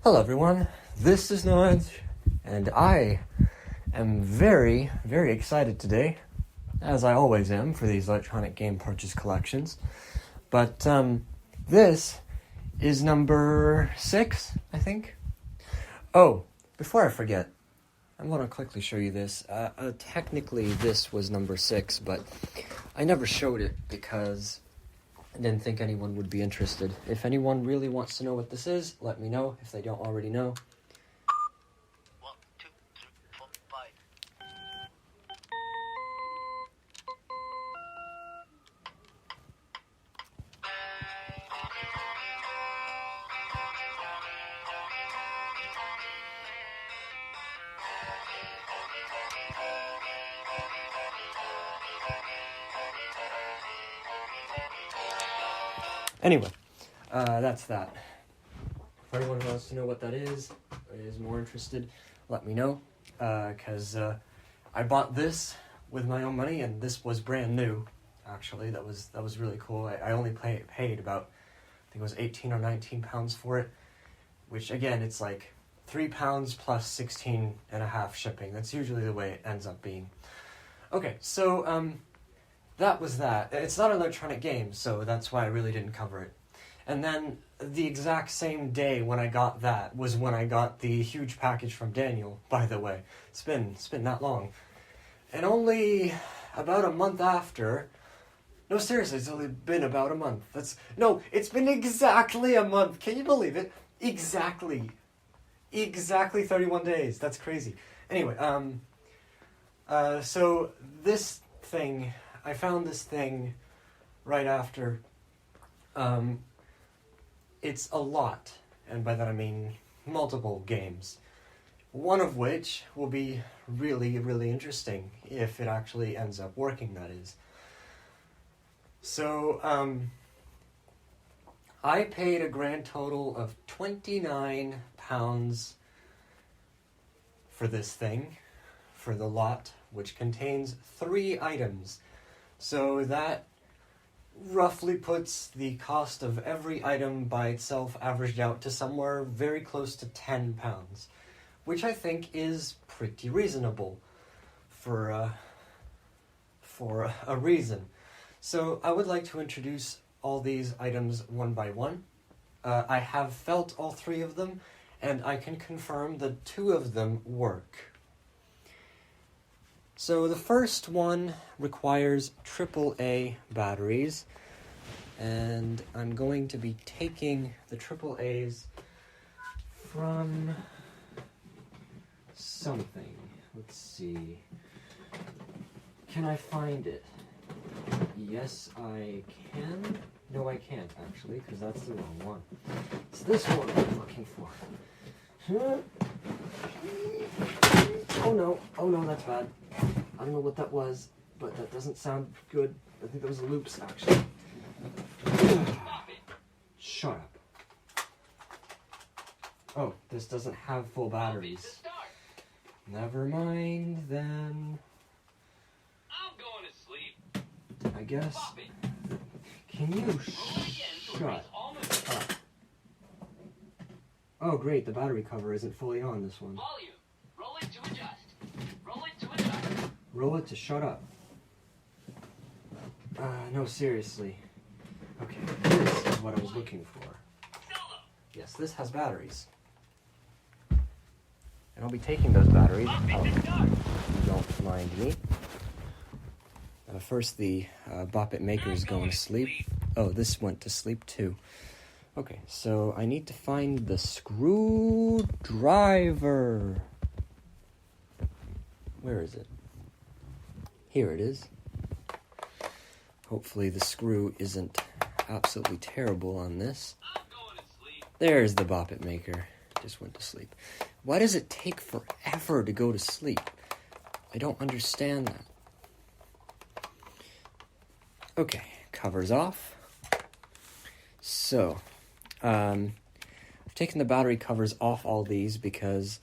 Hello everyone, this is Nod, and I am very, very excited today, as I always am for these electronic game purchase collections. But this is number 6, I think. Oh, before I forget, I'm going to quickly show you this. Technically this was number 6, but I never showed it because I didn't think anyone would be interested. If anyone really wants to know what this is, let me know if they don't already know. 1, 2, 3, 4, 5. Anyway, that's that. If anyone wants to know what that is more interested, let me know. Because I bought this with my own money, and this was brand new. Actually, that was really cool. I only paid about, I think it was 18 or 19 pounds for it, which again, it's like £3 plus 16 and a half shipping. That's usually the way it ends up being. Okay, so that was that. It's not an electronic game, so that's why I really didn't cover it. And then the exact same day when I got that was when I got the huge package from Daniel, by the way. It's been that long. And only about a month after... No, seriously, it's only been about a month. It's been exactly a month. Can you believe it? Exactly 31 days. That's crazy. Anyway, so this thing... I found this thing right after. It's a lot, and by that I mean multiple games. One of which will be really, really interesting if it actually ends up working, that is. So, I paid a grand total of £29 for this thing, for the lot, which contains 3 items. So that roughly puts the cost of every item by itself averaged out to somewhere very close to £10, which I think is pretty reasonable for a reason. So I would like to introduce all these items one by one. I have felt all 3 of them, and I can confirm that 2 of them work. So the first one requires AAA batteries, and I'm going to be taking the AAAs from something. Let's see. Can I find it? Yes, I can. No, I can't, actually, because that's the wrong one. It's this one I'm looking for. Oh no, that's bad. I don't know what that was, but that doesn't sound good. I think that was loops, actually. Shut up. Oh, this doesn't have full batteries. Never mind, then. I'm going to sleep. I guess. Can you shut up? Oh, great, the battery cover isn't fully on this one. Volume. Roll it to adjust. Roll it to adjust. Roll it to shut up. No, seriously. Okay, this is what I was looking for. Yes, this has batteries. And I'll be taking those batteries. Don't mind me. First, the Bop It Maker is going to sleep. Oh, this went to sleep too. Okay, so I need to find the screwdriver. Where is it? Here it is. Hopefully the screw isn't absolutely terrible on this. There's the Bop It Maker. Just went to sleep. Why does it take forever to go to sleep? I don't understand that. Okay, cover's off. So, I've taken the battery covers off all these because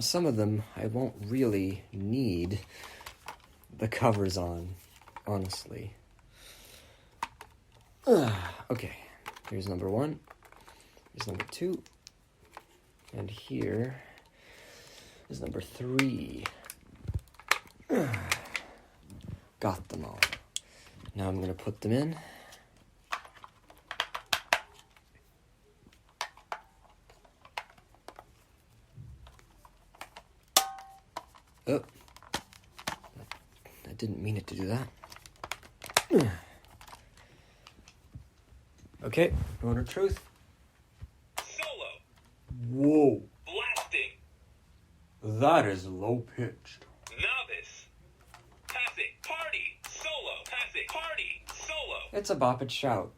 some of them I won't really need the covers on, honestly. Okay, here's number 1. Here's number 2. And here is number 3. Got them all. Now I'm going to put them in. Oh, I didn't mean it to do that. Okay, moment of truth. Solo. Whoa, Blasting. that is low pitched. Novice. Pass it. Party. Solo. Pass it. Party. Solo. It's a bop it shout.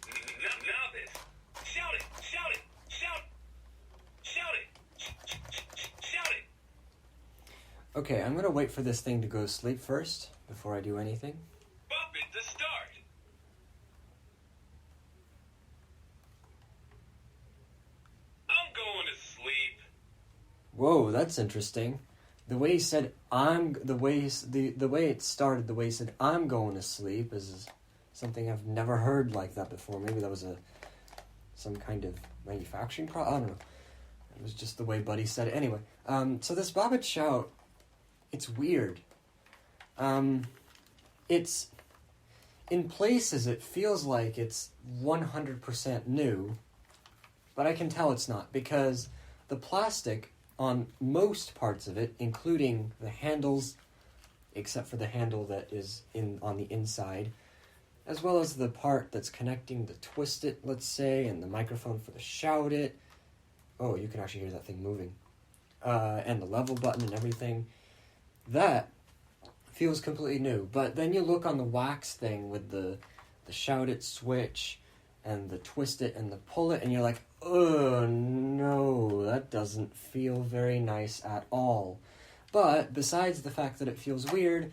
Novice. Shout it. Shout it. Shout. Shout it. Shout it. Okay, I'm gonna wait for this thing to go to sleep first before I do anything. Bop it to start. I'm going to sleep. Whoa, that's interesting. The way he said the way it started, the way he said I'm going to sleep is something I've never heard like that before. Maybe that was some kind of manufacturing I don't know. It was just the way Buddy said it. Anyway, so this Bobbit shout, it's weird. It's in places it feels like it's 100% new, but I can tell it's not because the plastic on most parts of it, including the handles, except for the handle that is on the inside, as well as the part that's connecting the twist it, let's say, and the microphone for the shout it. Oh, you can actually hear that thing moving. And the level button and everything. That feels completely new. But then you look on the wax thing with the shout it switch and the twist it and the pull it, and you're like, oh no, that doesn't feel very nice at all. But besides the fact that it feels weird,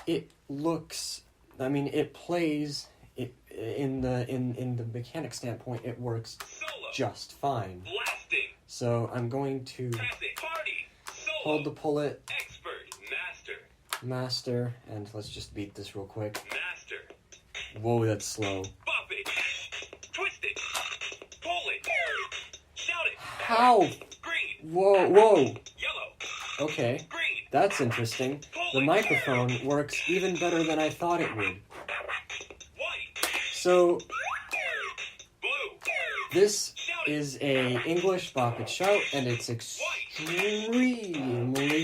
it looks, it plays, in the mechanic standpoint, it works Solo. just fine. Blasting. So I'm going to Pass it. Party. Solo. hold the pull it, Expert. Master. master, and let's just beat this real quick. Master. Whoa, that's slow. Bop it. Twist it. Pull it. Shout it. How? Green. Whoa. Yellow. Okay, Green. that's interesting. The microphone works even better than I thought it would. White. So Blue. this is a English bop it shout, and it's extremely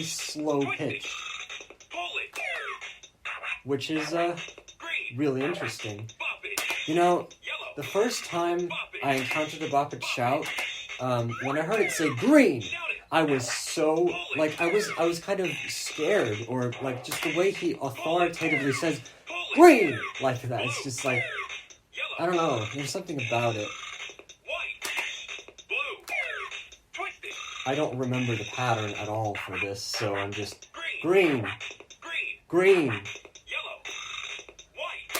slow pitch, Pull it. which is Green. really interesting. Bop it. You know, Yellow. the first time I encountered a bop it shout, when I heard it say green, Shout it. I was so, I was kind of scared, or, just the way he authoritatively says, Pull it. green, like that. It's just like, Yellow. I don't know, there's something about it. White. Blue. Twist it. I don't remember the pattern at all for this, so I'm just, Green. green, Green. green. Yellow. White.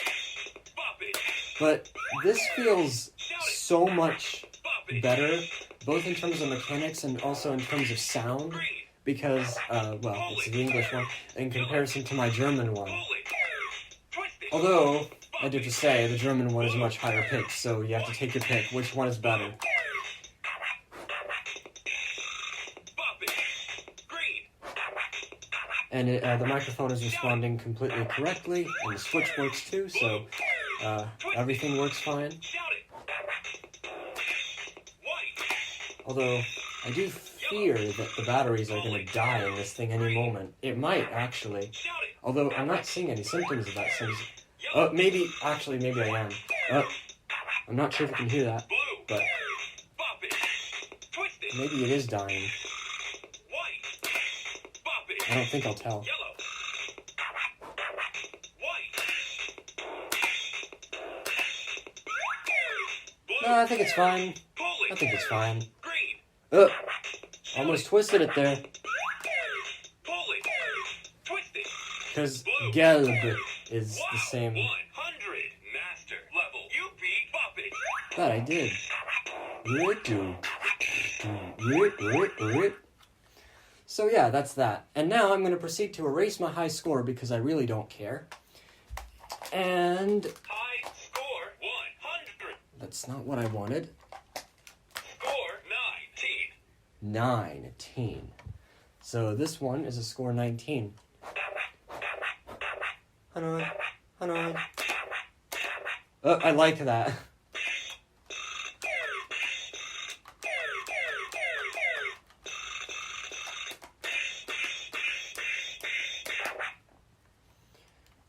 Bop it. But this feels Shout it. so much Bop it. better, both in terms of mechanics and also in terms of sound, Green. because, it's the English one, in comparison to my German one. Pull it. Twist it. Although, I did just say, the German one is much higher pitched, so you have to take your pick. Which one is better? Bop it. Green. And the microphone is responding completely correctly, and the switch works too, so everything works fine. Shout it. White. Although, I do fear that the batteries are going to die in this thing any moment. It might, actually. Shout it. Although, I'm not seeing any symptoms of that. Yellow. Maybe I am. I'm not sure if you can hear that, Blue. but Bop it. Twist it. maybe it is dying. White. Bop it. I don't think I'll tell. Yellow. White. Blue. No, I think it's fine. Pull it. I think it's fine. Green. Almost twisted it there. Pull it. Twist it. Because gelb is the same. 100. Master level. You beat Bop it. That I did. So yeah, that's that. And now I'm going to proceed to erase my high score because I really don't care. And High score 100. that's not what I wanted. Score 19. So this one is a score 19. Hanoi, Hanoi. Oh, I like that.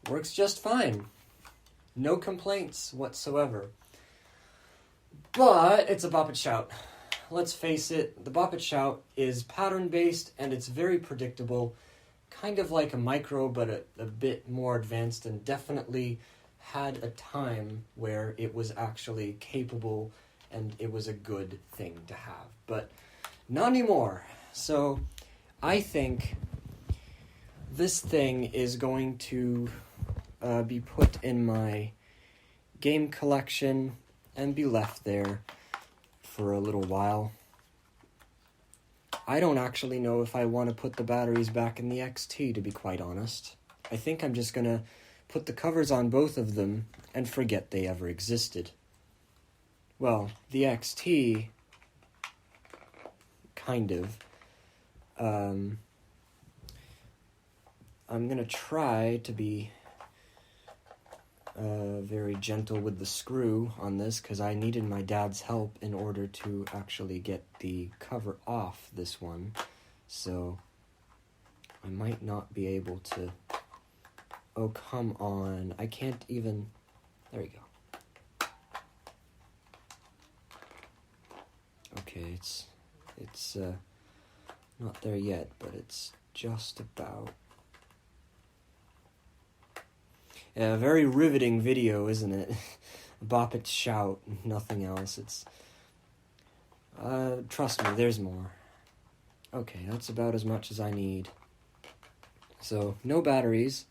Works just fine. No complaints whatsoever. But it's a Bop It Shout. Let's face it, the Bop It Shout is pattern-based and it's very predictable. Kind of like a micro, but a bit more advanced, and definitely had a time where it was actually capable and it was a good thing to have. But not anymore. So I think this thing is going to be put in my game collection and be left there for a little while. I don't actually know if I want to put the batteries back in the XT, to be quite honest. I think I'm just going to put the covers on both of them and forget they ever existed. Well, the XT, kind of. I'm going to try to be very gentle with the screw on this, because I needed my dad's help in order to actually get the cover off this one. So I might not be able to... Oh, come on. I can't even... There we go. Okay, it's not there yet, but it's just about... Yeah, very riveting video, isn't it? Bop It Shout, nothing else. It's... trust me, there's more. Okay, that's about as much as I need. So, no batteries.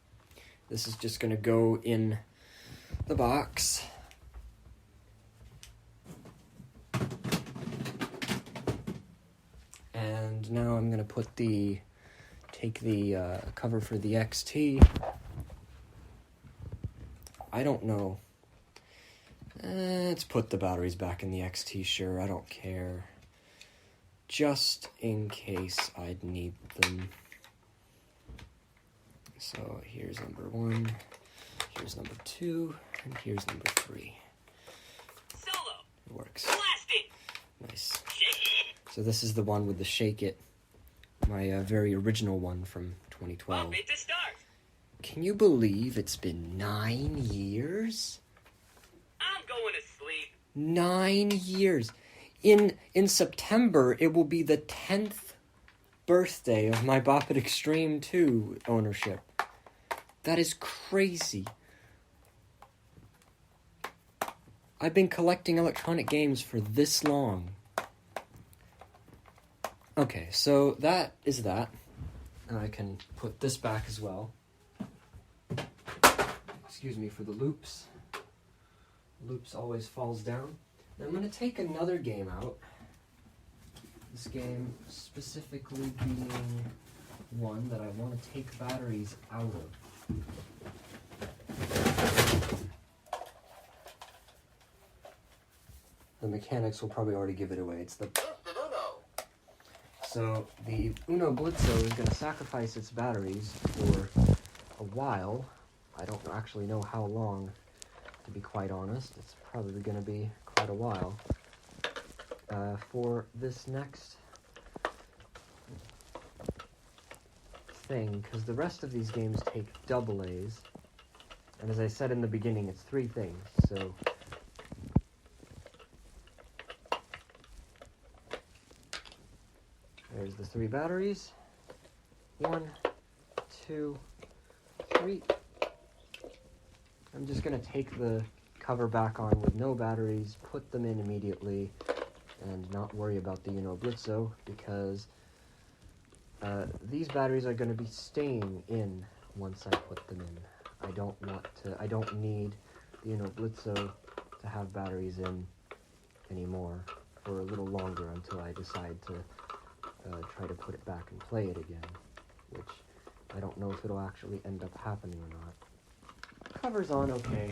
This is just gonna go in the box. And now I'm gonna take the cover for the XT. I don't know. Let's put the batteries back in the XT, sure, I don't care. Just in case I'd need them. So here's number 1, here's number 2, and here's number 3. Solo. It works. Blast it. Nice. So this is the one with the Shake It. My very original one from 2012. Bop it to start. Can you believe it's been 9 years? I'm going to sleep. 9 years. In September, it will be the 10th birthday of my Bop It Extreme 2 ownership. That is crazy. I've been collecting electronic games for this long. Okay, so that is that. I can put this back as well. Excuse me for the loops. Loops always falls down. Now I'm going to take another game out. This game specifically being one that I want to take batteries out of. The mechanics will probably already give it away. It's the... So the Uno Blitzo is going to sacrifice its batteries for a while. I don't actually know how long, to be quite honest. It's probably going to be quite a while. For this next thing, because the rest of these games take double A's. And as I said in the beginning, it's 3 things, so... There's the 3 batteries. 1, 2, 3. I'm just going to take the cover back on with no batteries, put them in immediately, and not worry about the Uno Blitzo, because these batteries are going to be staying in once I put them in. I don't need the Uno Blitzo to have batteries in anymore for a little longer until I decide to try to put it back and play it again, which I don't know if it'll actually end up happening or not. Cover's on okay.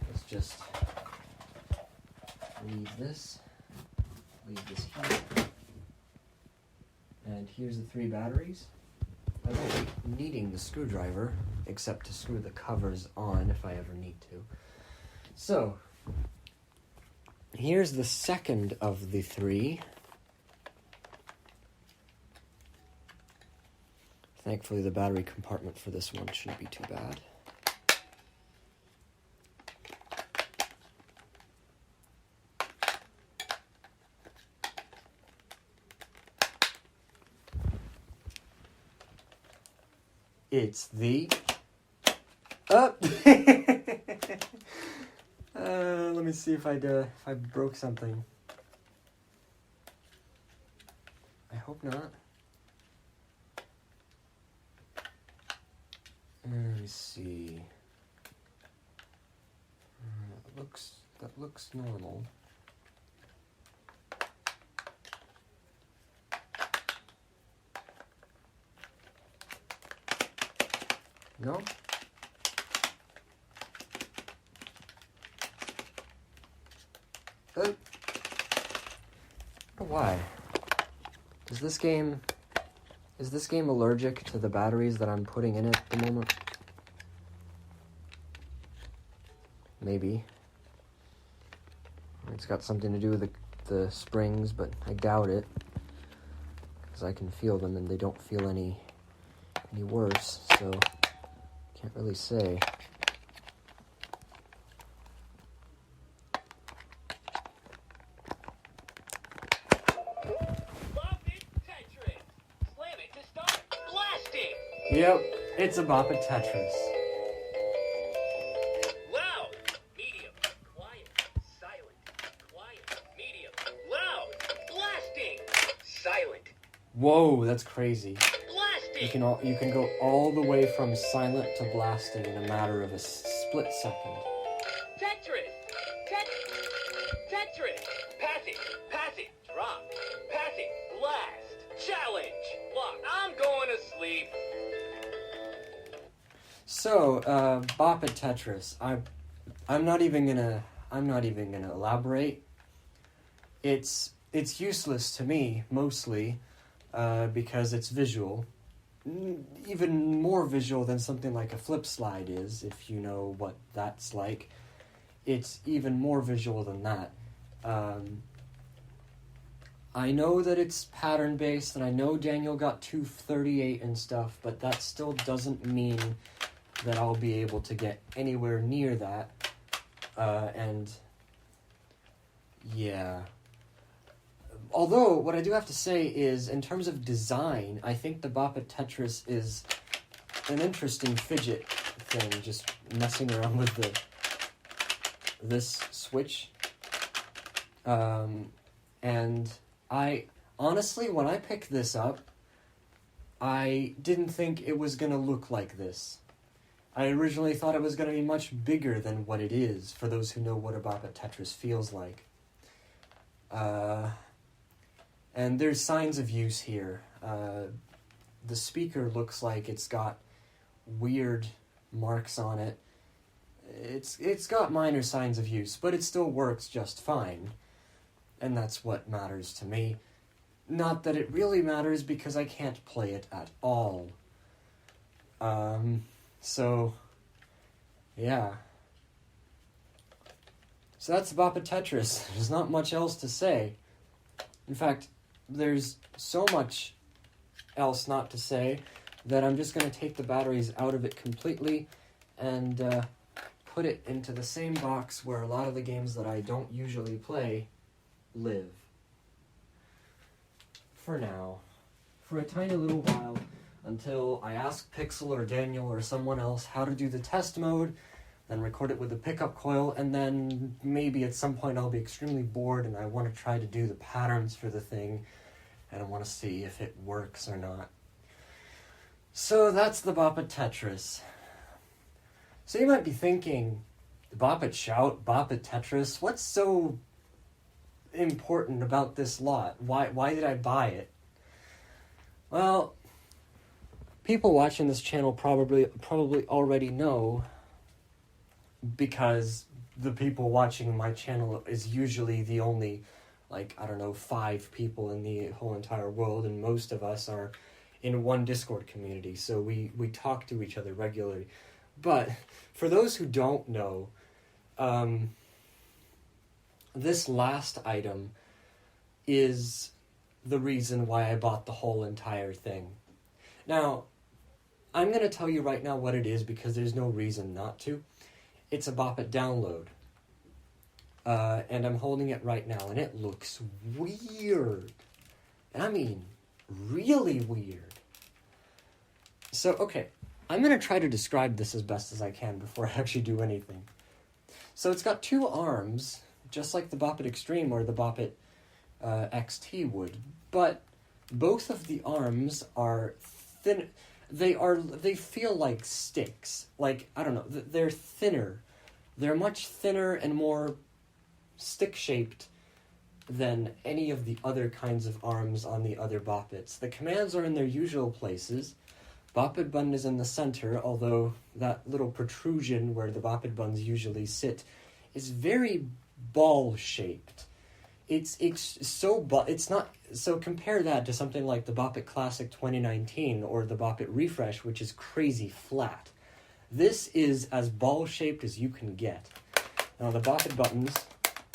Let's just leave this here. And here's the 3 batteries. I won't be needing the screwdriver, except to screw the covers on if I ever need to. So, here's the second of the 3. Thankfully, the battery compartment for this one shouldn't be too bad. It's the... Up! Let me see if I broke something. I hope not. Let me see. That looks normal. No? Why? Is this game allergic to the batteries that I'm putting in it at the moment? Maybe. It's got something to do with the springs, but I doubt it. Because I can feel them and they don't feel any worse, so can't really say. Bop it, Tetris. Slam it to start. Blasting. Yep, it's a Bop It Tetris. Loud. Medium. Quiet. Silent. Quiet. Medium. Loud. Blasting. Silent. Whoa, that's crazy. Blasting. You can go all the way from silent to blasting in a matter of a split second. Tetris. Tetris. Pass it. Drop. Pass it. Blast. Challenge. Lock. I'm going to sleep. So, Bop It Tetris. I'm not even gonna elaborate. It's useless to me mostly, because it's visual. Even more visual than something like a flip slide is, if you know what that's like. It's even more visual than that. I know that it's pattern-based, and I know Daniel got 238 and stuff, but that still doesn't mean that I'll be able to get anywhere near that. And yeah. Although, what I do have to say is, in terms of design, I think the Bop It Tetris is an interesting fidget thing, just messing around with this switch. And I, honestly, when I picked this up, I didn't think it was going to look like this. I originally thought it was going to be much bigger than what it is, for those who know what a Bop It Tetris feels like. And there's signs of use here. The speaker looks like it's got weird marks on it. It's got minor signs of use, but it still works just fine. And that's what matters to me. Not that it really matters, because I can't play it at all. So, yeah. So that's Bop It Tetris. There's not much else to say. In fact, there's so much else not to say that I'm just going to take the batteries out of it completely and put it into the same box where a lot of the games that I don't usually play live. For now. For a tiny little while, until I ask Pixel or Daniel or someone else how to do the test mode, then record it with the pickup coil, and then maybe at some point I'll be extremely bored and I want to try to do the patterns for the thing, and I want to see if it works or not. So that's the Bop It Tetris. So you might be thinking, Bop It Shout, Bop It Tetris, what's so important about this lot? Why did I buy it? Well, people watching this channel probably already know, because the people watching my channel is usually the only like, I don't know, 5 people in the whole entire world, and most of us are in one Discord community, so we talk to each other regularly. But for those who don't know, this last item is the reason why I bought the whole entire thing. Now, I'm going to tell you right now what it is because there's no reason not to. It's a Bop It download. And I'm holding it right now, and it looks weird. And I mean, really weird. So, okay, I'm going to try to describe this as best as I can before I actually do anything. So it's got 2 arms, just like the Bop It Extreme or the Bop It XT would, but both of the arms are thin. They feel like sticks. Like, I don't know, they're thinner. They're much thinner and more stick-shaped than any of the other kinds of arms on the other Bop Its. The commands are in their usual places. Bop It button is in the center, although that little protrusion where the Bop It buttons usually sit is very ball-shaped. It's not, so compare that to something like the Bop It Classic 2019 or the Bop It Refresh, which is crazy flat. This is as ball-shaped as you can get. Now the Bop It buttons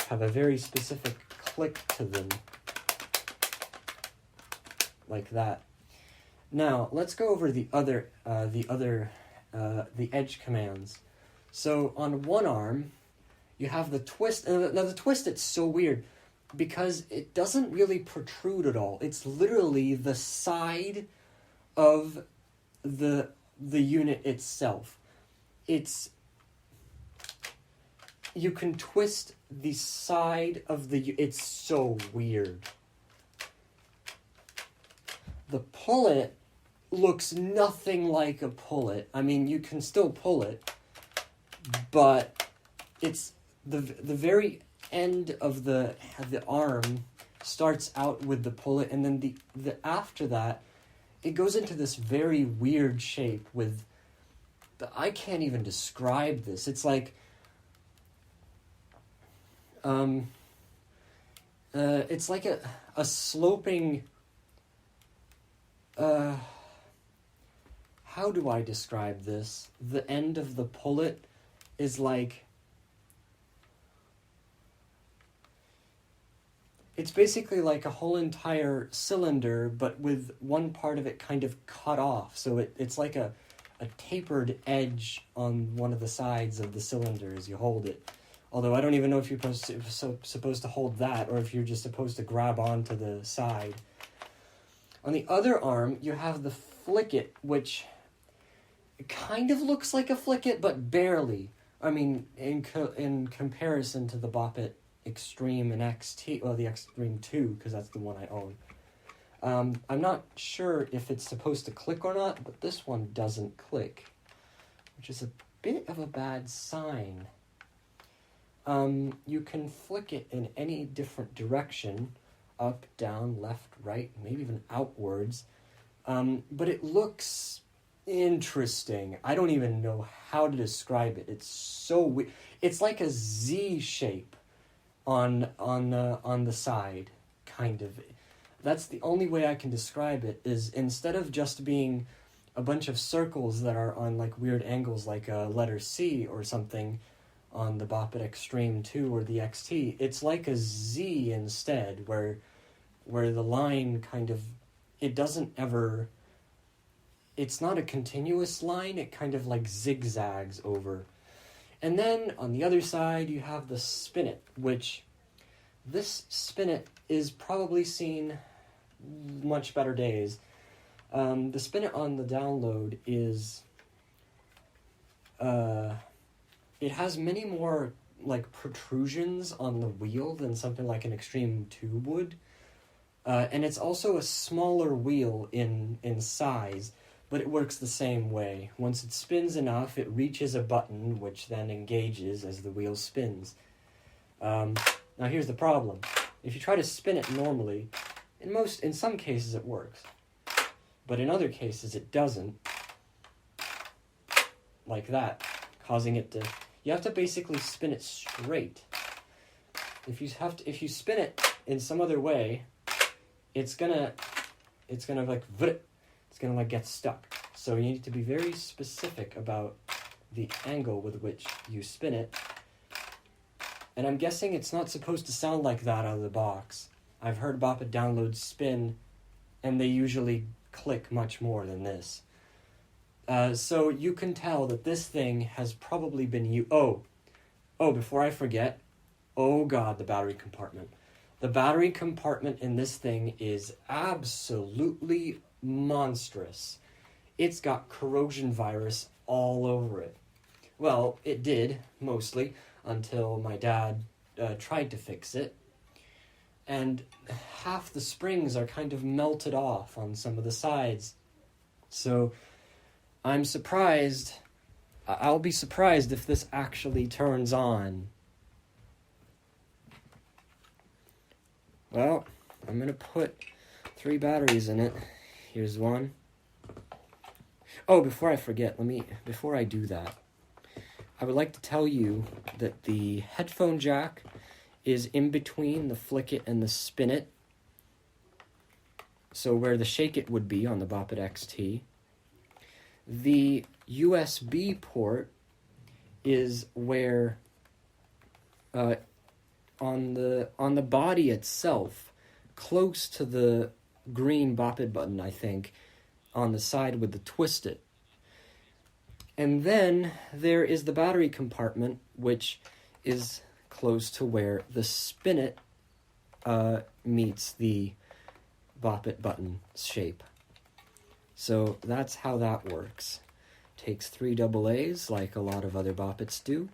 have a very specific click to them, like that. Now let's go over the edge commands. So on one arm, you have the twist. Now the twist, it's so weird because it doesn't really protrude at all. It's literally the side of the unit itself. You can twist the side of it's so weird. The pullet looks nothing like a pullet. I mean, you can still pull it, but it's the very end of the arm starts out with the pullet, and then the after that, it goes into this very weird shape with. I can't even describe this. It's like. It's like a sloping. How do I describe this? The end of the pullet is like. It's basically like a whole entire cylinder, but with one part of it kind of cut off. So it's like a tapered edge on one of the sides of the cylinder as you hold it. Although I don't even know if you're supposed to hold that or if you're just supposed to grab onto the side. On the other arm, you have the Flick It, which kind of looks like a Flick It, but barely. I mean, in comparison to the Bop It Extreme and XT, well, the Extreme 2, because that's the one I own. I'm not sure if it's supposed to click or not, but this one doesn't click, which is a bit of a bad sign. You can flick it in any different direction, up, down, left, right, maybe even outwards, but it looks interesting. I don't even know how to describe it. It's so weird. It's like a Z shape on the side, kind of. That's the only way I can describe it, is instead of just being a bunch of circles that are on like weird angles like a letter C or something on the Bop It Extreme 2 or the XT, it's like a Z instead, where the line kind of, it doesn't ever, it's not a continuous line, it kind of like zigzags over. And then on the other side you have the Spin It, which this Spin It is probably seen much better days. The Spin It on the download is it has many more like protrusions on the wheel than something like an Extreme 2 would. And it's also a smaller wheel in size, but it works the same way. Once it spins enough, it reaches a button, which then engages as the wheel spins. Now here's the problem. If you try to spin it normally, in some cases it works. But in other cases it doesn't. Like that, causing it to... You have to basically spin it straight. If you spin it in some other way, it's gonna get stuck. So you need to be very specific about the angle with which you spin it. And I'm guessing it's not supposed to sound like that out of the box. I've heard Bop It downloads spin, and they usually click much more than this. So you can tell that this thing has probably been before I forget, oh god, the battery compartment. The battery compartment in this thing is absolutely monstrous. It's got corrosion virus all over it. Well, it did, mostly, until my dad tried to fix it. And half the springs are kind of melted off on some of the sides. So I'm surprised. I'll be surprised if this actually turns on. Well, I'm going to put 3 batteries in it. Here's one. Oh, before I forget, before I do that, I would like to tell you that the headphone jack is in between the flick it and the spin it. So where the shake it would be on the Bop It XT. The USB port is where on the body itself, close to the green Bop It button, I think, on the side with the twist it. And then there is the battery compartment, which is close to where the spin it meets the Bop It button shape. So that's how that works. Takes 3 AA's, like a lot of other Bop Its do,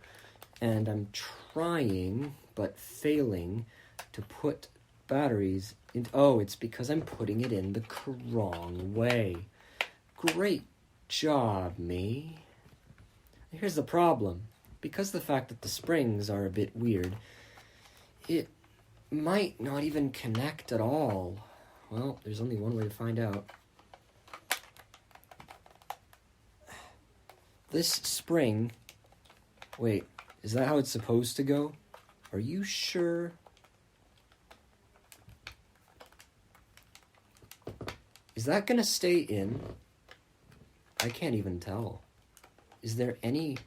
and I'm trying, but failing, to put batteries in. Oh, it's because I'm putting it in the wrong way. Great job, me. Here's the problem. Because the fact that the springs are a bit weird, it might not even connect at all. Well, there's only one way to find out. This spring... Wait, is that how it's supposed to go? Are you sure? Is that gonna stay in? I can't even tell. Is there any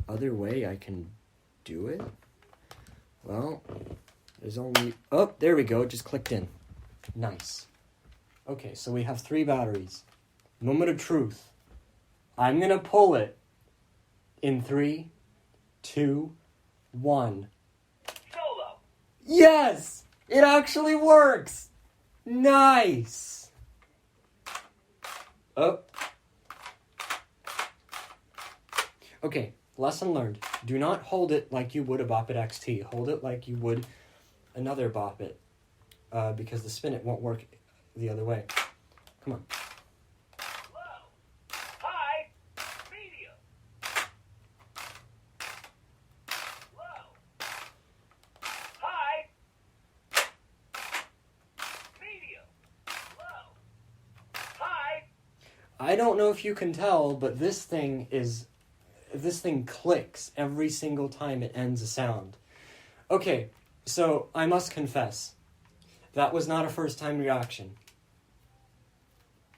other way I can do it? Well, there's only... Oh, there we go. It just clicked in. Nice. Okay, so we have 3 batteries. Moment of truth. I'm going to pull it in 3, 2, 1. Solo. Yes! It actually works! Nice! Oh. Okay, lesson learned. Do not hold it like you would a Bop It XT. Hold it like you would another Bop It. Because the spin it won't work the other way. Come on. Low. High. Medium. Low. High. Medium. Low. High. I don't know if you can tell, but this thing clicks every single time it ends a sound. Okay, so I must confess, that was not a first-time reaction.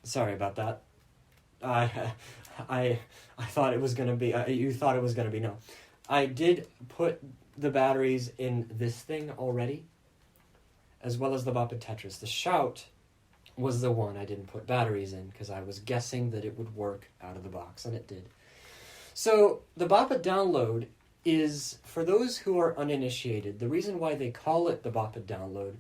Sorry about that. I thought it was going to be... you thought it was going to be... No. I did put the batteries in this thing already, as well as the Bop It Tetris. The Shout was the one I didn't put batteries in, because I was guessing that it would work out of the box, and it did. So, the Bop It Download is, for those who are uninitiated, the reason why they call it the Bop It Download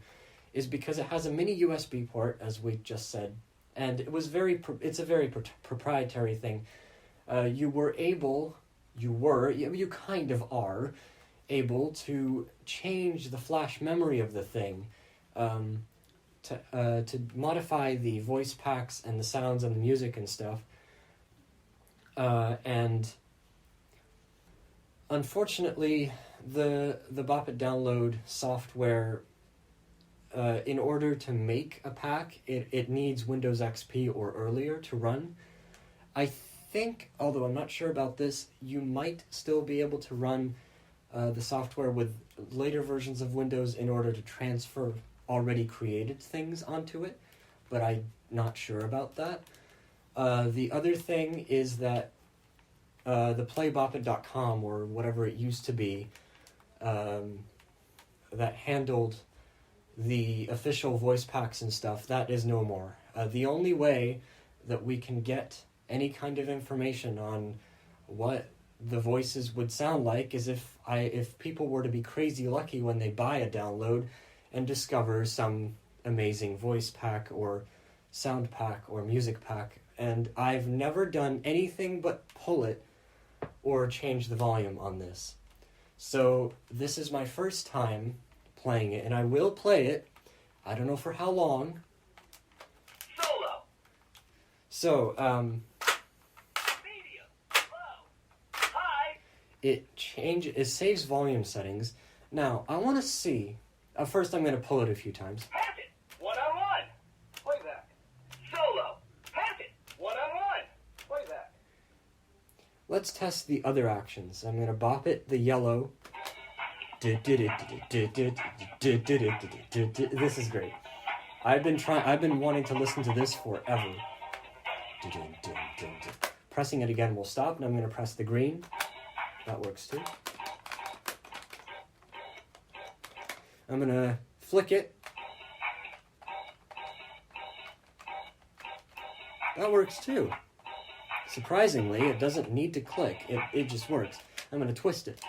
is because it has a mini USB port, as we just said, and it's a very proprietary thing. You kind of are able to change the flash memory of the thing, to modify the voice packs and the sounds and the music and stuff. And unfortunately, the Bop It Download software, in order to make a pack, it needs Windows XP or earlier to run. I think, although I'm not sure about this, you might still be able to run the software with later versions of Windows in order to transfer already created things onto it, but I'm not sure about that. The other thing is that the playboppit.com, or whatever it used to be, that handled the official voice packs and stuff, that is no more. The only way that we can get any kind of information on what the voices would sound like is if people were to be crazy lucky when they buy a download and discover some amazing voice pack or sound pack or music pack. And I've never done anything but pull it or change the volume on this. So this is my first time playing it, and I will play it. I don't know for how long. Solo. So, Medium. Low. High. it saves volume settings. Now, I want to see. First, I'm going to pull it a few times. Pass it. One-on-one. Playback. Solo. Pass it. One-on-one. Playback. Let's test the other actions. I'm going to bop it the yellow. This is great. I've been wanting to listen to this forever. Pressing it again will stop, and I'm going to press the green. That works too. I'm going to flick it. That works too. Surprisingly, it doesn't need to click. It just works. I'm going to twist it.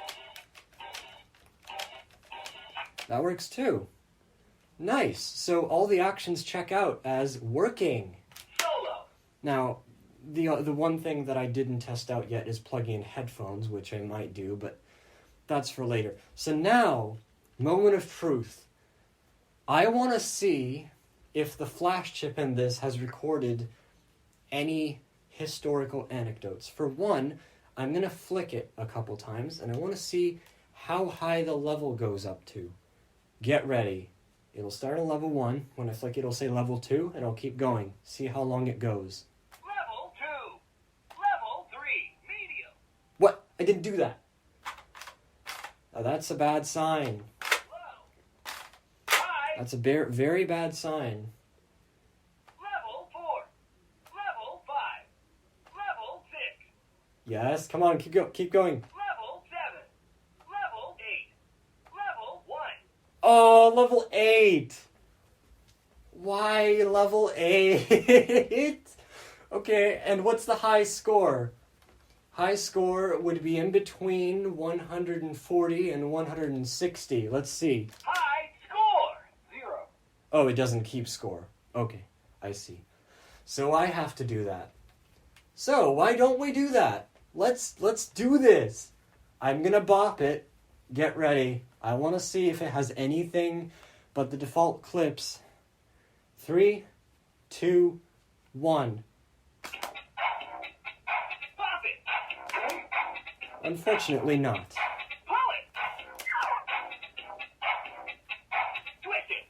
That works too. Nice. So all the actions check out as working. Solo. Now, the one thing that I didn't test out yet is plugging in headphones, which I might do, but that's for later. So now, moment of truth. I want to see if the flash chip in this has recorded any historical anecdotes. For one, I'm going to flick it a couple times, and I want to see how high the level goes up to. Get ready. It'll start on level 1. When I flick it, it'll say level 2, and I'll keep going. See how long it goes. Level 2. Level 3. Medium. What? I didn't do that. Now that's a bad sign. Low. High. That's a very bad sign. Level 4. Level 5. Level 6. Yes, come on, keep going. Level 7. Level 8. Level 1. Oh, level 8. Why level 8? Okay, and what's the high score? High score would be in between 140 and 160. Let's see. High score. 0. Oh, it doesn't keep score. Okay, I see. So I have to do that. So why don't we do that? Let's do this. I'm gonna bop it. Get ready. I want to see if it has anything but the default clips. 3, 2, 1. Pop it. Unfortunately not. Pull it. Twist it.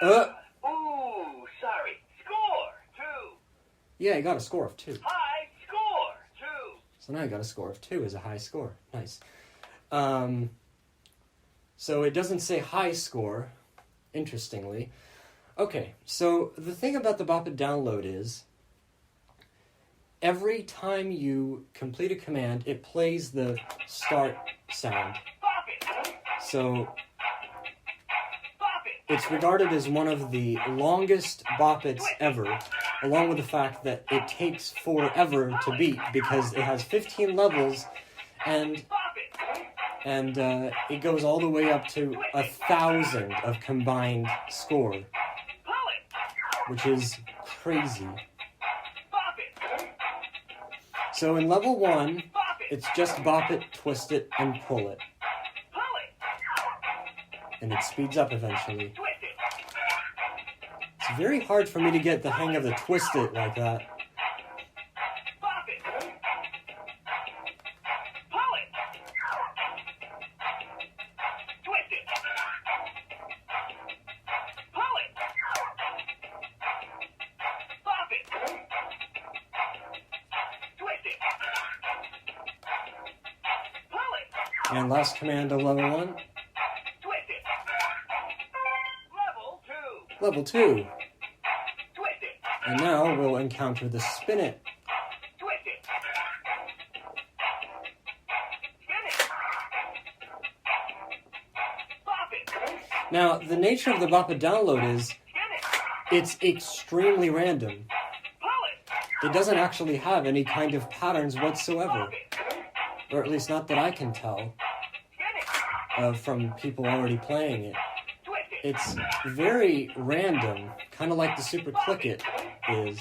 Yeah! Ooh, sorry. Score. 2. Yeah, I got a score of 2. High score. 2. So now I got a score of 2 as a high score. Nice. So it doesn't say high score, interestingly. Okay, so the thing about the Bop It download is every time you complete a command, it plays the start sound. Pop it. So Pop it. it's regarded as one of the longest Bop Its ever, along with the fact that it takes forever to beat because it has 15 levels and Pop it. it goes all the way up to 1,000 of combined score, Pull it. which is crazy. Pop it. So in level 1, Pop it. it's just bop it, twist it, and pull it. Pull it. And it speeds up eventually. Twist it. It's very hard for me to get the hang of the twist it like that. Pop it. Pull it. Twist it. Pull it. Pop it. Twist it. Pull it. And last command of level 1. Twist it. Level 2. Level 2. Twist it. And now we'll encounter the spin it. Twist it. Spin it. Pop it. Now, the nature of the Bop It download is Spin it. it's extremely random. Pull it. It doesn't actually have any kind of patterns whatsoever. Pop it. Or at least not that I can tell Spin it. from people already playing it. Twist it. It's very random, kind of like the Super Click It is. Pull it.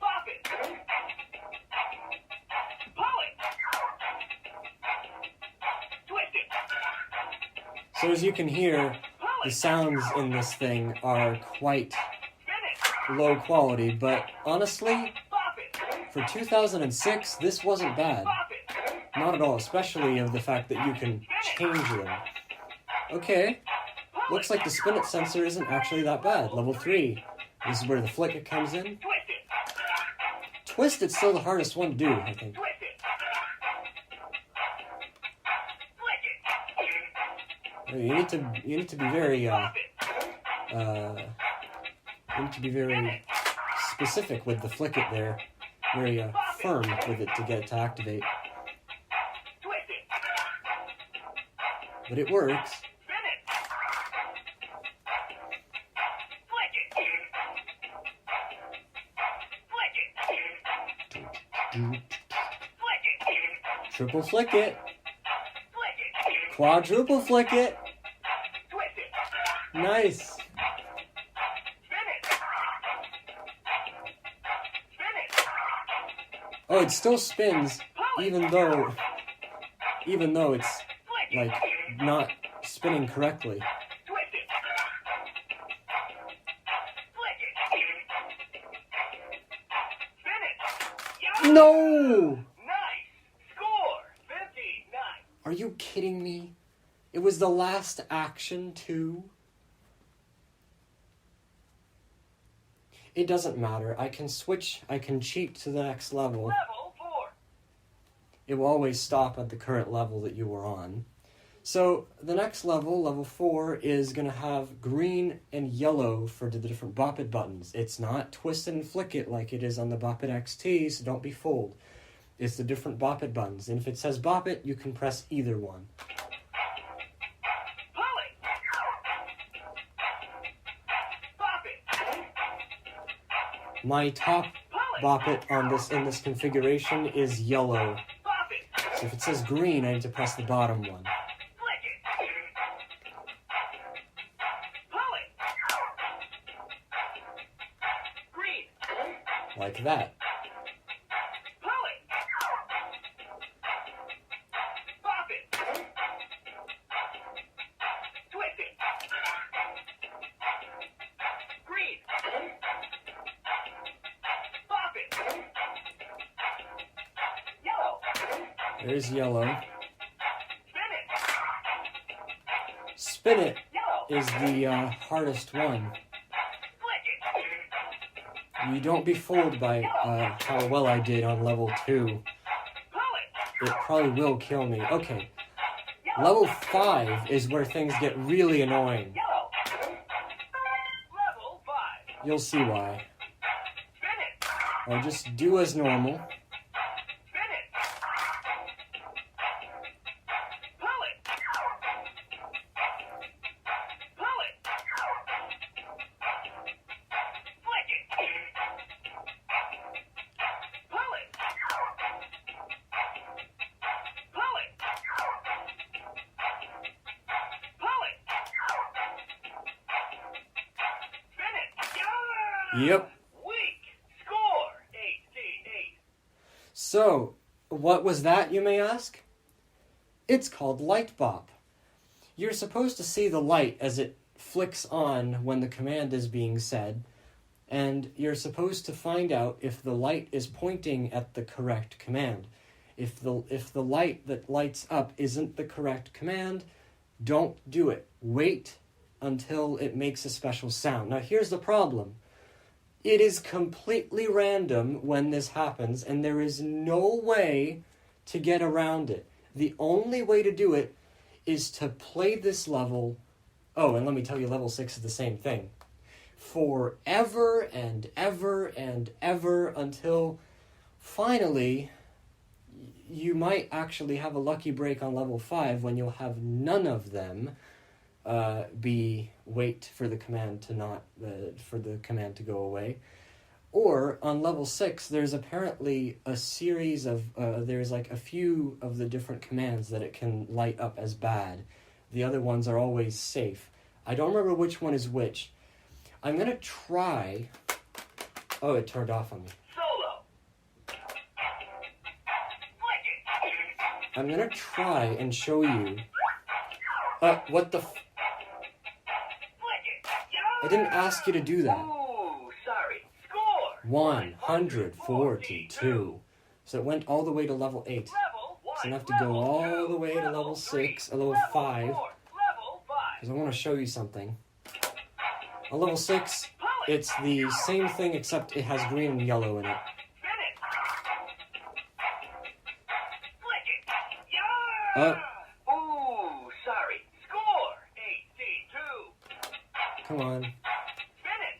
Pop it. Pull it. Twist it. So as you can hear, the sounds in this thing are quite Spin it. low quality, but honestly, Pop it. for 2006, this wasn't bad. Pop it. Not at all, especially of the fact that you can change them. Okay, looks like the spin it sensor isn't actually that bad. Level 3. This is where the flick it comes in. Twist it. Twist it's still the hardest one to do, I think. Twist it. Flick it. You need to be very Pop it. you need to be very specific with the flick it there. Very firm with it to get it to activate. Twist it. But it works. Spin it. Flick it. Flick it. Flick it. Triple flick it. Flick it. Quadruple flick it. Twist it. Nice. Spin it. Spin it. Oh, it still spins even though it's Flick it. like not spinning correctly. Twist it. Flick it. Spin it. Yo! No! Nice. Score. 59. Are you kidding me? It was the last action too? It doesn't matter. I can switch, I can cheat to the next level. Level 4. It will always stop at the current level that you were on. So the next level, level 4, is going to have green and yellow for the different Bop It buttons. It's not twist and flick it like it is on the Bop It XT, so don't be fooled. It's the different Bop It buttons. And if it says Bop It, you can press either one. Pull it. Pop it. My top Bop It on in this configuration is yellow. Pop it. So if it says green, I need to press the bottom one. Flick it. Pull it. Green. Like that. Pull it. Pop it. Twist it. Green. Pop it. Yellow. There's yellow. Spin it. Spin it Yellow. is the hardest one. Flick it. You don't be fooled by how well I did on level 2. Pull it. It probably will kill me. Okay, Yellow. level 5 is where things get really annoying. Yellow. Level 5. You'll see why. Spin it. I'll just do as normal. Spin it. Pull it. Pull it. Flick it. Pull it. Pull it. Pull it. Spin it. Yeah! Yep. Weak. Score. 8. So, what was that, you may ask? It's called Light Bop. You're supposed to see the light as it flicks on when the command is being said, and you're supposed to find out if the light is pointing at the correct command. If the light that lights up isn't the correct command, don't do it. Wait until it makes a special sound. Now here's the problem. It is completely random when this happens, and there is no way to get around it. The only way to do it is to play this level. Oh, and let me tell you, level 6 is the same thing. Forever and ever and ever until finally you might actually have a lucky break on level 5 when you'll have none of them be wait for the command to not for the command to go away. Or on level 6, there's apparently a series of there's like a few of the different commands that it can light up as bad. The other ones are always safe. I don't remember which one is which. I'm gonna try. Oh, it turned off on me. Solo. I'm gonna try and show you. What the? I didn't ask you to do that. Ooh, sorry. Score. 142. So it went all the way to level 8. Level 1. So I have to go all the way to level 6, or level 5, Level 5. because I want to show you something. On level 6, it's the same thing except it has green and yellow in it. Spin it. Flick it. Yeah. Ooh, sorry. Score. 8C2. Come on. Spin it.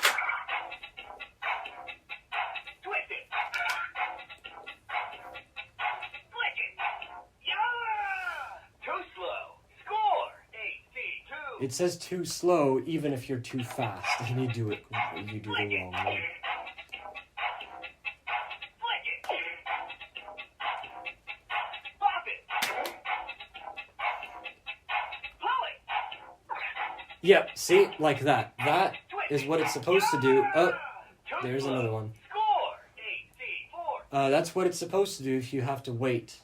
Twist it. Flick it. Yeah. Too slow. Score. 8C2. It says too slow even if you're too fast, and you do the wrong way. Flick it. Pop it. Pull it. Yep, see? Like that. That is what it's supposed to do. Oh, Too there's slow. another one. Score. 8C4. That's what it's supposed to do if you have to wait.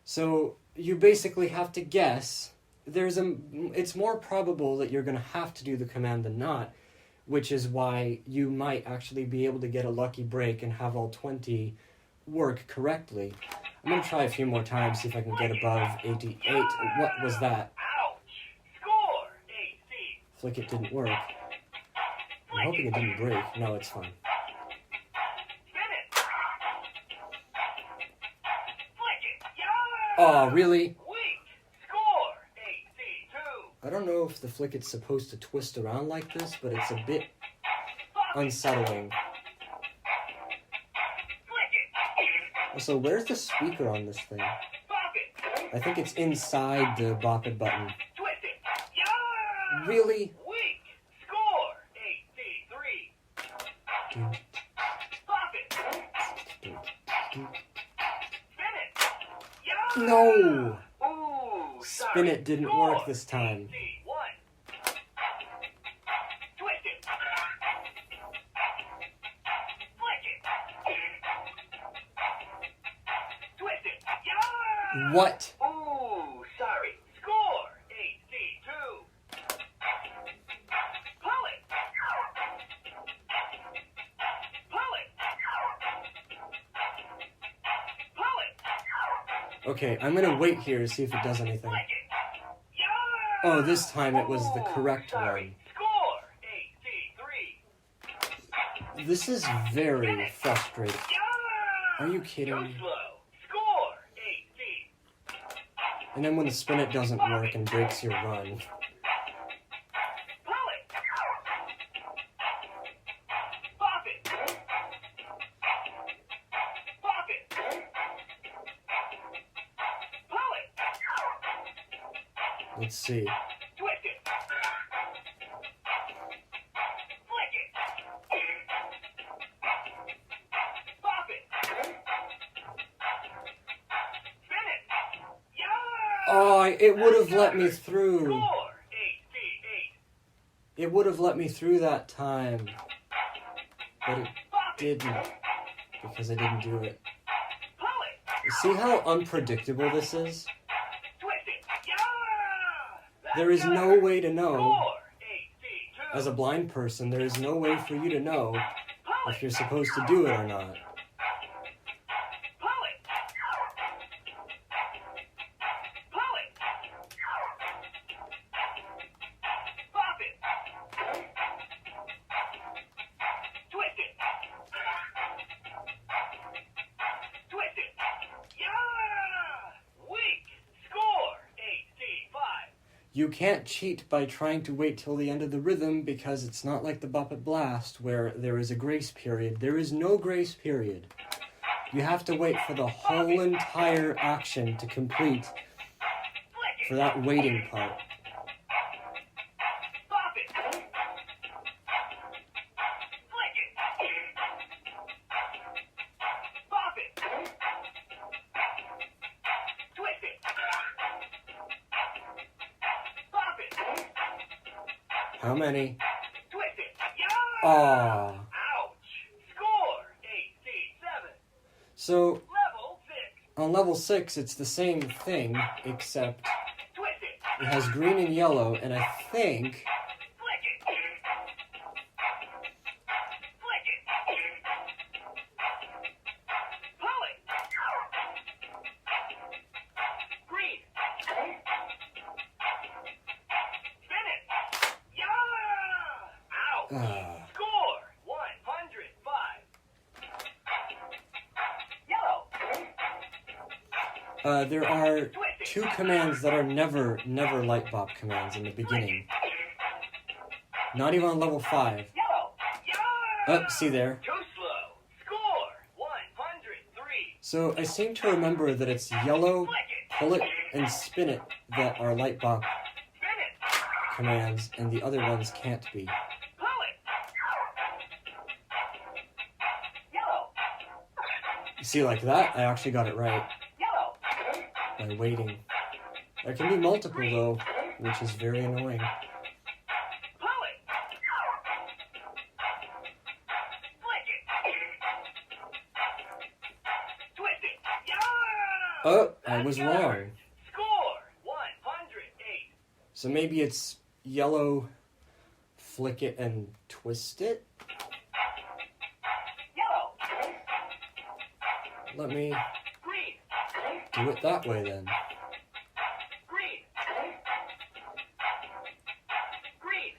So you basically have to guess. It's more probable that you're going to have to do the command than not, which is why you might actually be able to get a lucky break and have all 20 work correctly. I'm going to try a few more times, see if I can get above 88. What was that? Ouch. Score. 8C. Flick it didn't work. I'm hoping it didn't break. No, it's fine. Spin it. Flick it. Yeah. Oh, really? Weak. Score. 8C2. I don't know if the flick it's supposed to twist around like this, but it's a bit Pop it. unsettling. Flick it. Also, where's the speaker on this thing? Pop it. I think it's inside the bop it button. Twist it. Yeah. Really? Weak. Score. 8C3. Pop it. Spin it. Yeah. No! Ooh, sorry. Spin it didn't Score. work this time. 8C1. Twist it. Flick it. Twist it. Yeah. What? Ooh, sorry. Score. 8C2. Pull it. Pull it. Pull it. Okay, I'm gonna wait here to see if it does anything. Flick it. Yeah. Oh, this time it was the Ooh, correct sorry. Score. 8C3. This is very frustrating. Yeah. Are you kidding Too me? slow. Score. 8C. And then when the spin it doesn't work and breaks your run. Pull it. Pop it. Pop it. Pull it. Let's see. Twist it. Flick it. Pop it. Spin it. Yeah. Oh, it would have let me through. Score. 8C8. It would have let me through that time. But it Pop it. didn't. Because I didn't do it. Pull it. See how unpredictable this is? Twist it. Yeah. There is no way to know. Score. 8C2. As a blind person, there is no way for you to know Pull if it. you're supposed to do it or not. Pull it. Pull it. Pop it. Twist it. You can't cheat by trying to wait till the end of the rhythm because it's not like the Bop It Blast where there is a grace period. There is no grace period. You have to wait for the whole entire action to complete for that waiting part. Pop it. Flick it. Pop it. Twist it. Pop it. How many? Twist it. Yeah! Ah. Ouch. Score. 8C7. So Level 6. on level 6, it's the same thing, except Twist it. it has green and yellow, and I think Flick it. Flick it. Pull it. Green. Spin it. Yeah! Ouch. Score 105. Yellow. there are 2 commands that are never light bop commands in the beginning. Not even on level 5. Yellow. Yeah! Oh, see there. Too slow. Score 103. So I seem to remember that it's yellow, Flick it. pull it, and spin it that are light bop Spin it. commands, and the other ones can't be. Pull it. Yellow. You see, like that, I actually got it right Yellow. by waiting. There can be multiple, though, which is very annoying. Pull it. Flick it. Twist it. Yeah! Oh, I was That's wrong. good. Score 108. So maybe it's yellow, flick it, and twist it? Yellow. Let me Green. do it that way, then. Green. Green.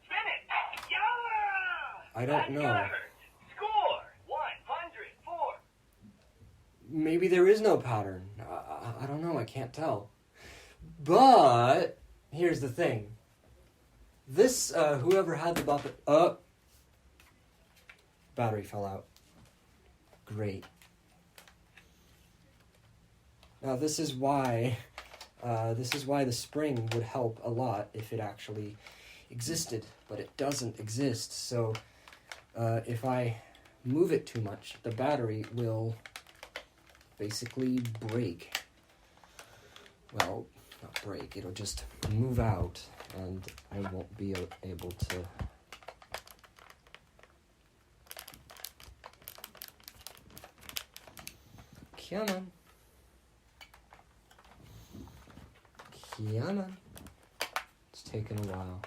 Spin it. Yeah! I don't know. That's good. Score 104. Maybe there is no pattern. I don't know, I can't tell. But here's the thing. This, whoever had the Bop It... battery fell out. Great. Now this is why the spring would help a lot if it actually existed, but it doesn't exist. So if I move it too much, the battery will basically break. Well, not break, it'll just move out, and I won't be able to... Come on. Come on. It's taken a while.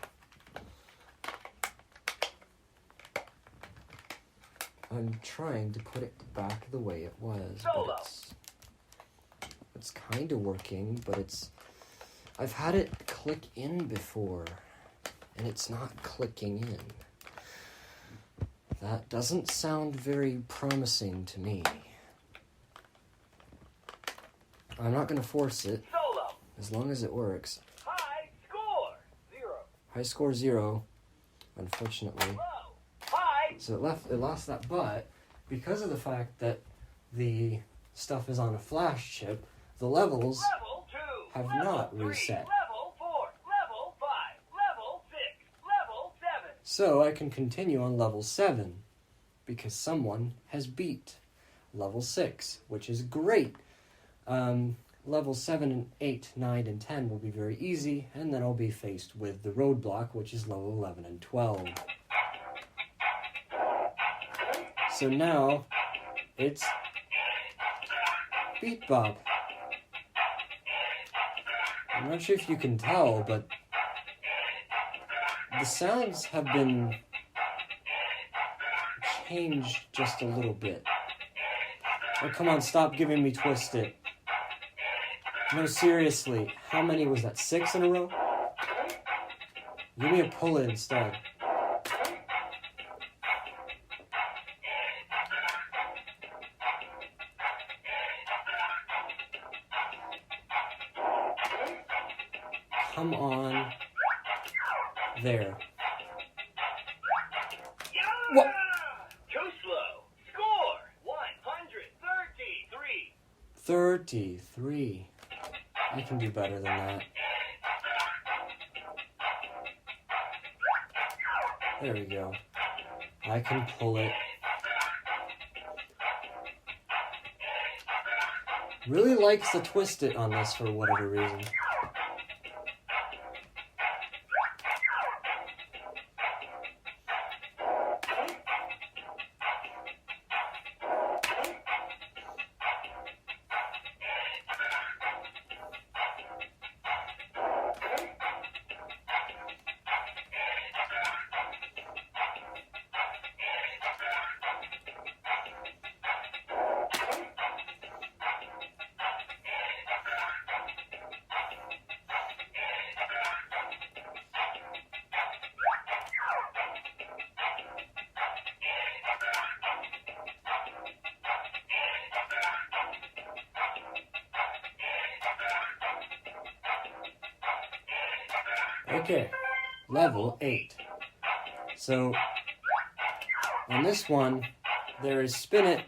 I'm trying to put it back the way it was, Solo. but it's kind of working, but I've had it click in before, and it's not clicking in. That doesn't sound very promising to me. I'm not going to force it, Solo. as long as it works. High score 0. High score 0, unfortunately. Low. High. So it lost that, but because of the fact that the stuff is on a flash chip, the levels Level 2. have level not 3, reset. Level 4. Level 5. Level 6. Level 7. So I can continue on level 7, because someone has beat level 6, which is great. Level 7 and 8, 9, and 10 will be very easy, and then I'll be faced with the roadblock, which is level 11 and 12. So now, it's Beat Bop. I'm not sure if you can tell, but the sounds have been changed just a little bit. Oh, come on, stop giving me Twist It. No, seriously, how many was that? 6 in a row? Give me a pull it instead. come on there. What? Too slow. Score 133. 33. I can do better than that. There we go. I can pull it. Really likes to twist it on this for whatever reason. Okay, level 8. So, on this one, there is spin it,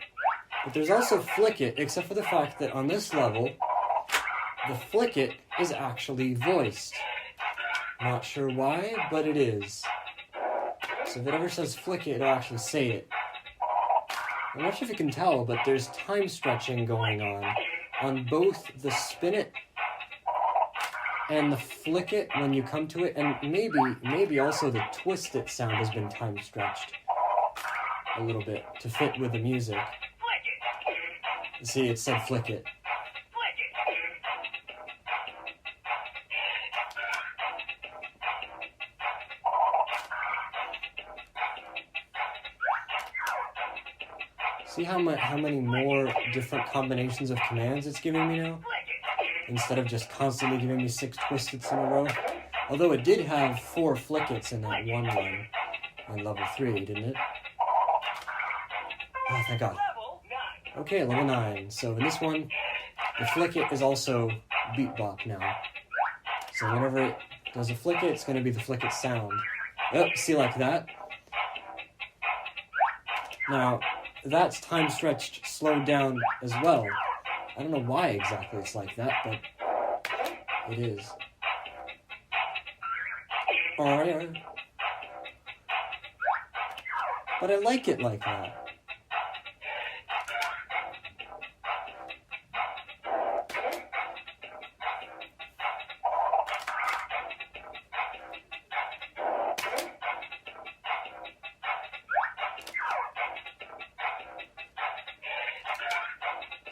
but there's also flick it, except for the fact that on this level, the flick it is actually voiced. Not sure why, but it is. So if it ever says flick it, it'll actually say it. I'm not sure if you can tell, but there's time stretching going on both the spin it and the flick it when you come to it, and maybe also the twist it sound has been time stretched a little bit to fit with the music. See, it said flick it. See how many more different combinations of commands it's giving me now? Instead of just constantly giving me 6 twist-its in a row. Although it did have 4 flick-its in that one run on level 3, didn't it? Oh, thank God. Okay, level 9. So in this one, the flick-it is also beat bop now. So whenever it does a flick-it, it's going to be the flick-it sound. Yep, see like that? Now, that's time stretched slowed down as well. I don't know why exactly it's like that, but it is. Alright. But I like it like that.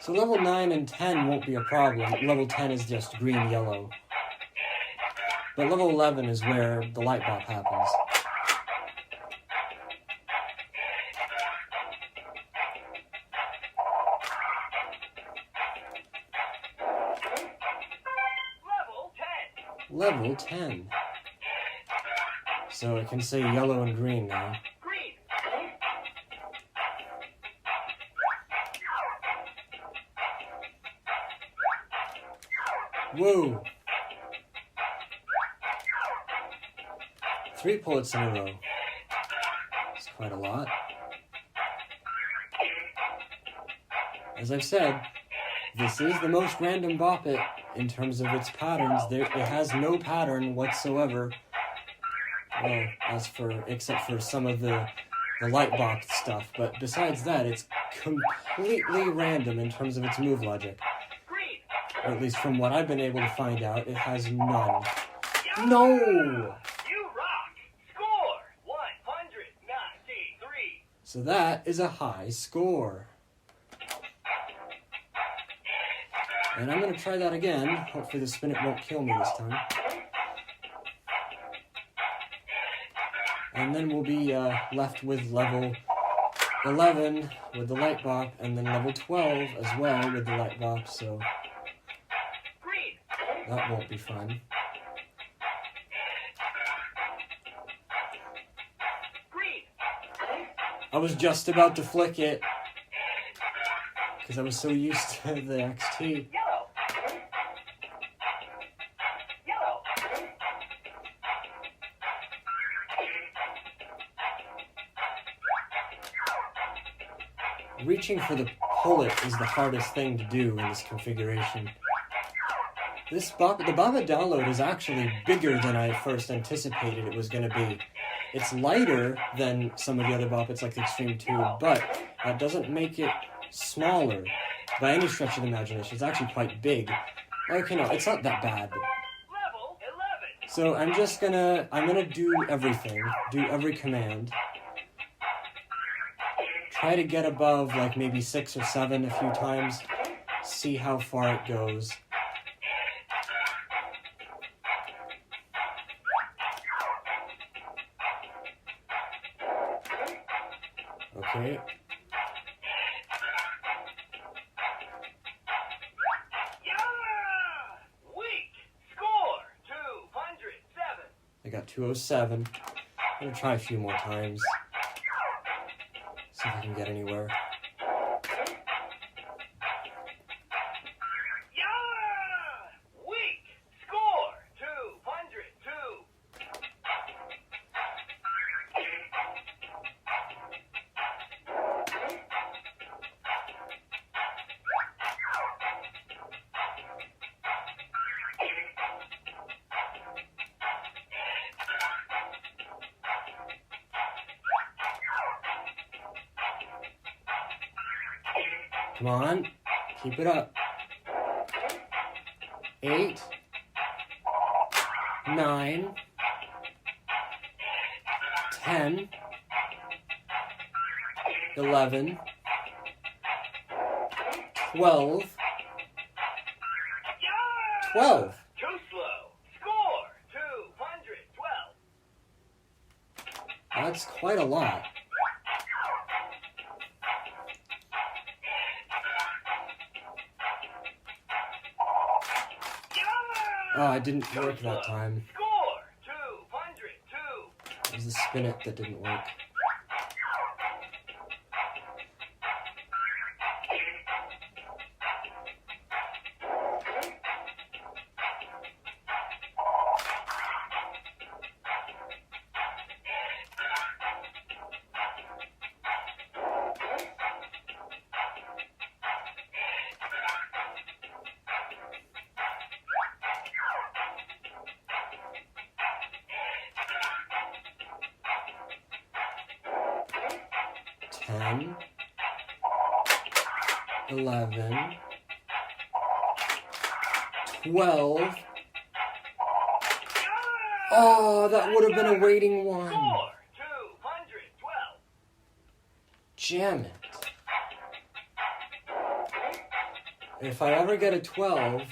So level 9 and 10 won't be a problem. Level 10 is just green-yellow. But level 11 is where the light bop happens. Level 10. So it can say yellow and green now. Whoa! 3 pullets in a row. It's quite a lot. As I've said, this is the most random bop it in terms of its patterns. It has no pattern whatsoever. Well, except for some of the light bop stuff. But besides that, it's completely random in terms of its move logic. Or at least from what I've been able to find out, it has none. No! You rock! Score 193. So that is a high score. And I'm going to try that again. Hopefully the spin it won't kill me this time. And then we'll be left with level 11 with the light bop, and then level 12 as well with the light bop, so that won't be fun. I was just about to flick it because I was so used to the XT. reaching for the pullet is the hardest thing to do in this configuration. The Bobbit download is actually bigger than I first anticipated it was going to be. It's lighter than some of the other Bobbits like the Extreme 2, but that doesn't make it smaller by any stretch of the imagination. It's actually quite big. Okay, no, it's not that bad. Level 11. So I'm gonna do everything, do every command. Try to get above like maybe 6 or 7 a few times. See how far it goes. Okay. Yeah! Weak. Score 207. I got 207. I'm gonna try a few more times. See if I can get anywhere. Yeah! Weak. Score 202. Come on. Keep it up. 8. 9. 10. 11. 12. 12. Too slow. Score 212. That's quite a lot. Oh, it didn't work that time. Score 202. It was the spin it that didn't work. Ten, 11, 12. Oh, that would have been a waiting one. Score 212. Jam it. If I ever get a 12,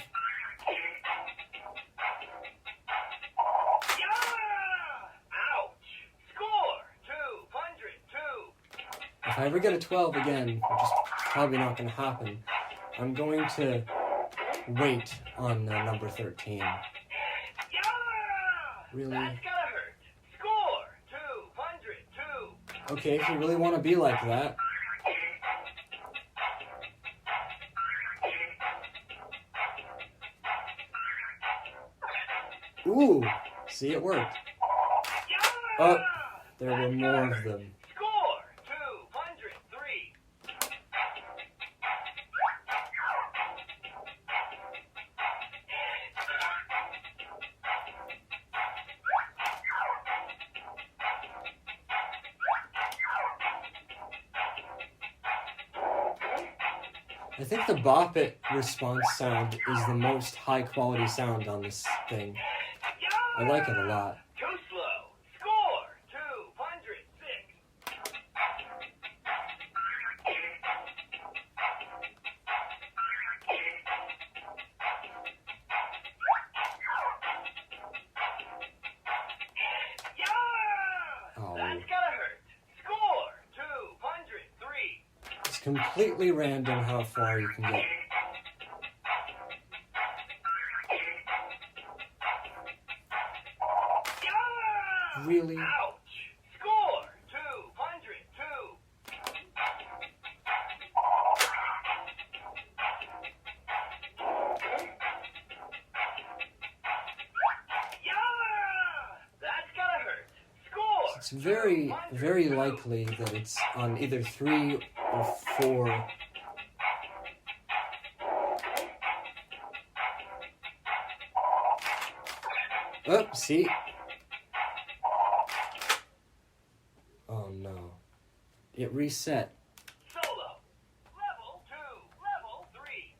if I ever get a 12 again, which is probably not going to happen, I'm going to wait on number 13. Really? That's gotta hurt. Score 202. Okay, if you really want to be like that. Ooh, see, it worked. Oh, there were more of them. Score 203. I think the bop it response sound is the most high quality sound on this thing. I like it a lot. Too slow. Score 206. Oh, That's gotta hurt. Score 203. it's completely random how far you can get. Really? Ouch. Score 202. That's gotta hurt. Score. It's very, very likely that it's on either 3 or 4. Oh, see? Oh no. It reset. Solo. Level 2. Level 3.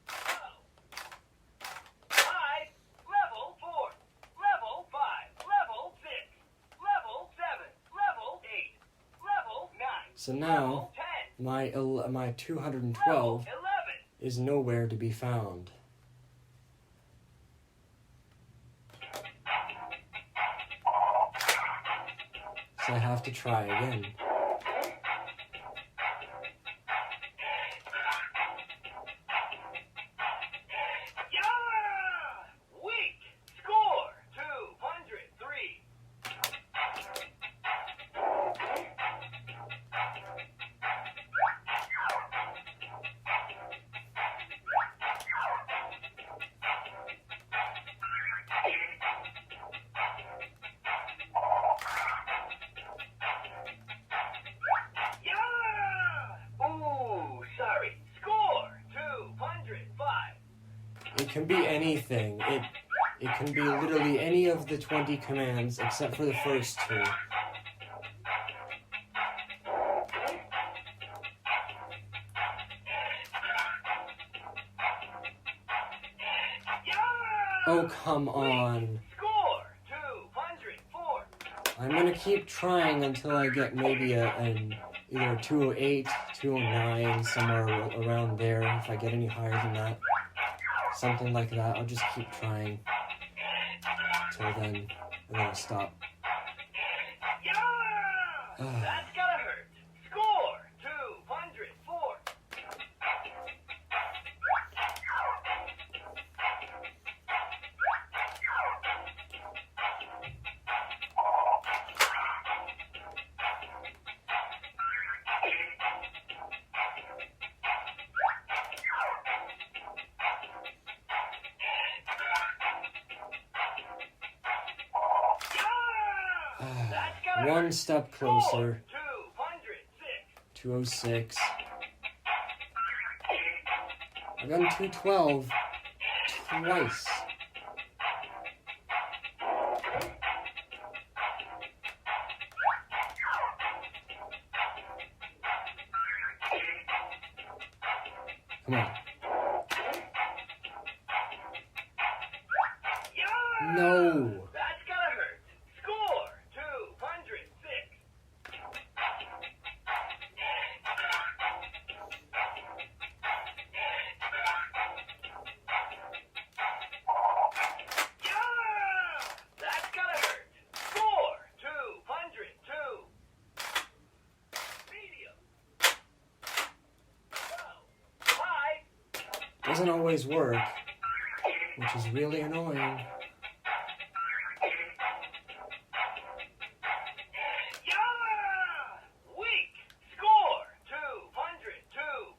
Low. High. Level 4. Level 5. Level 6. Level 7. Level 8. Level 9. So now, Level 10. my Level 212 11. is nowhere to be found. So I have to try again. Yeah! Weak. Score 203. Yeah! Ooh, sorry. Score 205. It can be anything. It can be literally any of the 20 commands except for the first 2. Yeah! Oh, come on. Score 204. I'm gonna keep trying until I get maybe either a 208, 209, somewhere around there. If I get any higher than that. Something like that. I'll just keep trying. Till then, and then I'll stop. Yeah! That's gotta hurt. Score 204. That's gotta One hurt. step Score closer. 206. 206. I've done 212 twice. Come on. Yeah! No. That's gotta hurt. Score 206. Yeah! That's gotta hurt. Score 202. Medium. Low. High. Doesn't always work, which is really annoying. Yeah! Weak. Score 202.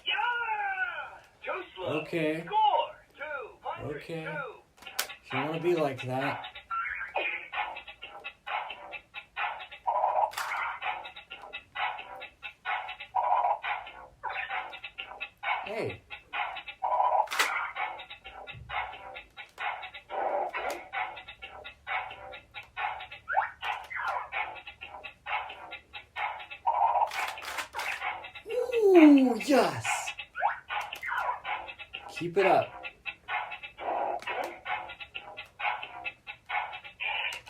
Yeah! Too slow. Okay. Score 202. Okay. If you want to be like that, hey. Ooh, yes. Keep it up.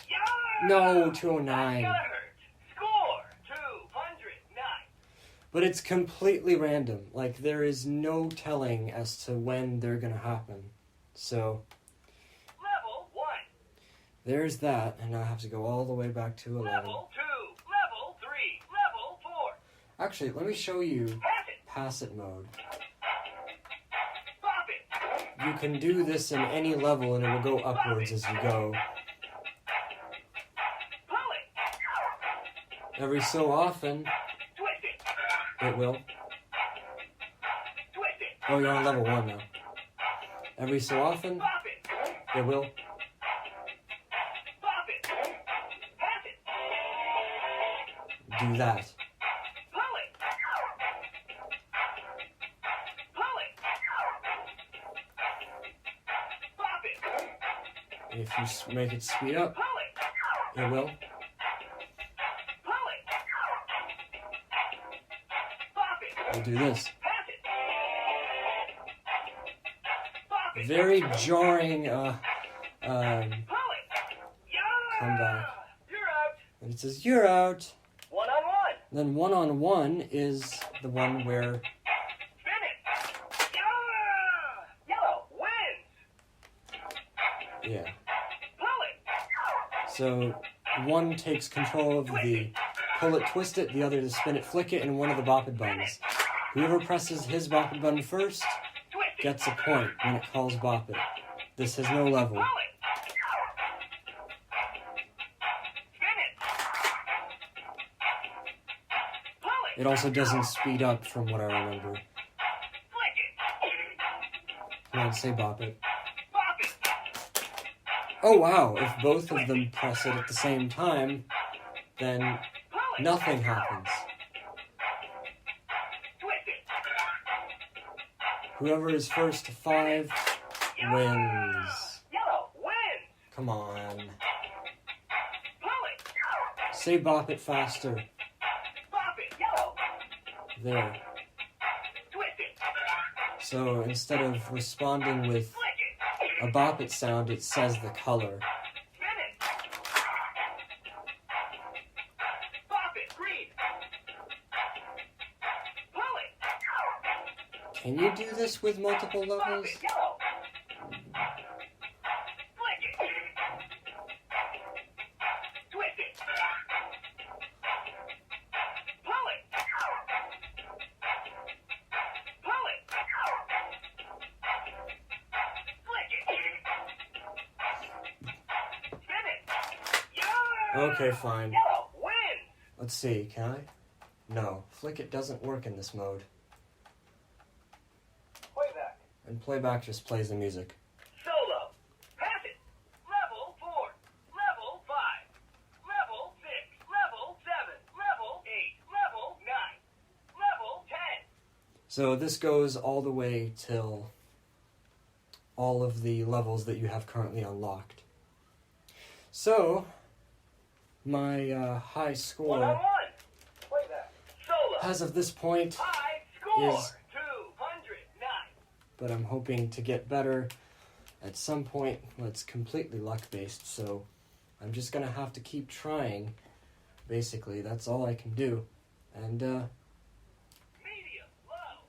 Yeah! No, 209. Gotta hurt. Score 209. But it's completely random. Like, there is no telling as to when they're gonna happen. So, Level 1. there's that, and I have to go all the way back to 11. Level 2. Level 3. Level 4. Actually, let me show you Pass it. pass it mode. Pop it. You can do this in any level and it will go upwards as you go. Pull it. Every so often, Twist it. it will. Twist it. Oh, you're on level 1 now. every so often, Bop it. it will. Bop it. Pass it. Do that. Pull it. Pull it. Bop it. If you make it speed up, Pull it. it will. Pull it. Bop it. We'll do this. Pass it. Bop it. Very jarring Pull it. Yeah. comeback. You're out. And it says, you're out. One-on-one. Then one-on-one is the one where, Spin it. Yeah. Yellow wins. yeah. Pull it. So one takes control of the pull it, twist it, the other to spin it, flick it, and one of the bop it buttons. Whoever presses his bop it button first Twist it. gets a point when it calls bop it. This has no level. Pull it. Spin it. Pull it. It also doesn't speed up from what I remember. Flick it. Come on, say bop it. Bop it. Oh wow, if both of them press it at the same time, then Pull it. nothing happens. Twist it. Whoever is first to 5 Yeah. wins. Yellow wins. Come on. Pull it. Say bop it faster. Bop it. Yellow. There. Twist it. So instead of responding with Flick it. a bop it sound, it says the color. Spin it. Bop it. Green. Pull it. Can you do this with multiple Bop levels? it. Yellow. Flick it. Twist it. Pull it. Pull it. Flick it. Spin it. Yeah. Okay, fine. Yellow wins. Let's see, can I? No, flick it doesn't work in this mode. Playback. And playback just plays the music. Solo. Pass it. Level 4. Level 5. Level 6. Level 7. Level 8. Level 9. Level 10. So this goes all the way till all of the levels that you have currently unlocked. So, my high score, One-on-one. Playback. Solo. as of this point, High score. is- 209. but I'm hoping to get better at some point. Well, it's completely luck-based, so I'm just going to have to keep trying. Basically, that's all I can do. And, Medium. Low.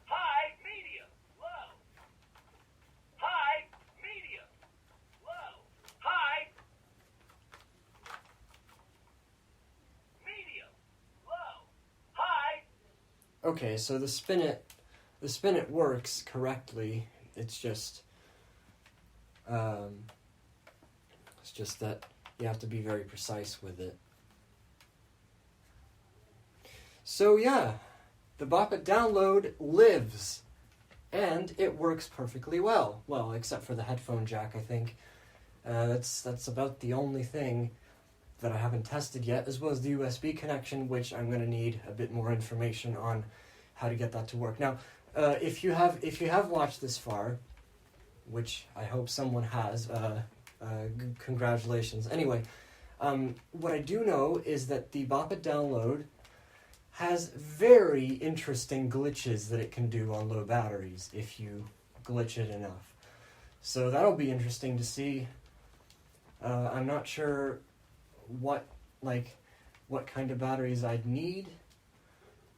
High. Medium. Low. High. Medium. Low. High. Medium. Low. High. okay, so the spin it works correctly. It's just that you have to be very precise with it. So yeah, the Bop It download lives, and it works perfectly well. Well, except for the headphone jack, I think. That's about the only thing that I haven't tested yet, as well as the USB connection, which I'm going to need a bit more information on how to get that to work. Now, if you have watched this far, which I hope someone has, congratulations. Anyway, what I do know is that the Bop It download has very interesting glitches that it can do on low batteries if you glitch it enough. So that'll be interesting to see. I'm not sure what kind of batteries I'd need,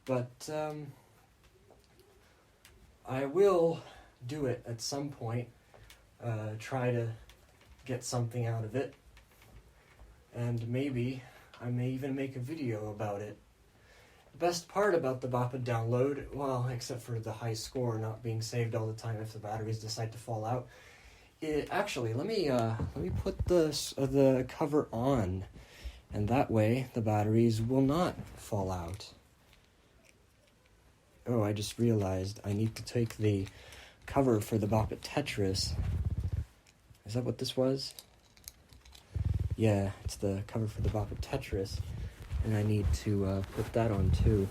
but I will do it at some point, try to get something out of it, and maybe I may even make a video about it. The best part about the Bop It download, well, except for the high score not being saved all the time if the batteries decide to fall out, actually, let me put the cover on, and that way the batteries will not fall out. Oh, I just realized I need to take the cover for the Bop It Tetris. Is that what this was? Yeah, it's the cover for the Bop It Tetris. And I need to put that on too.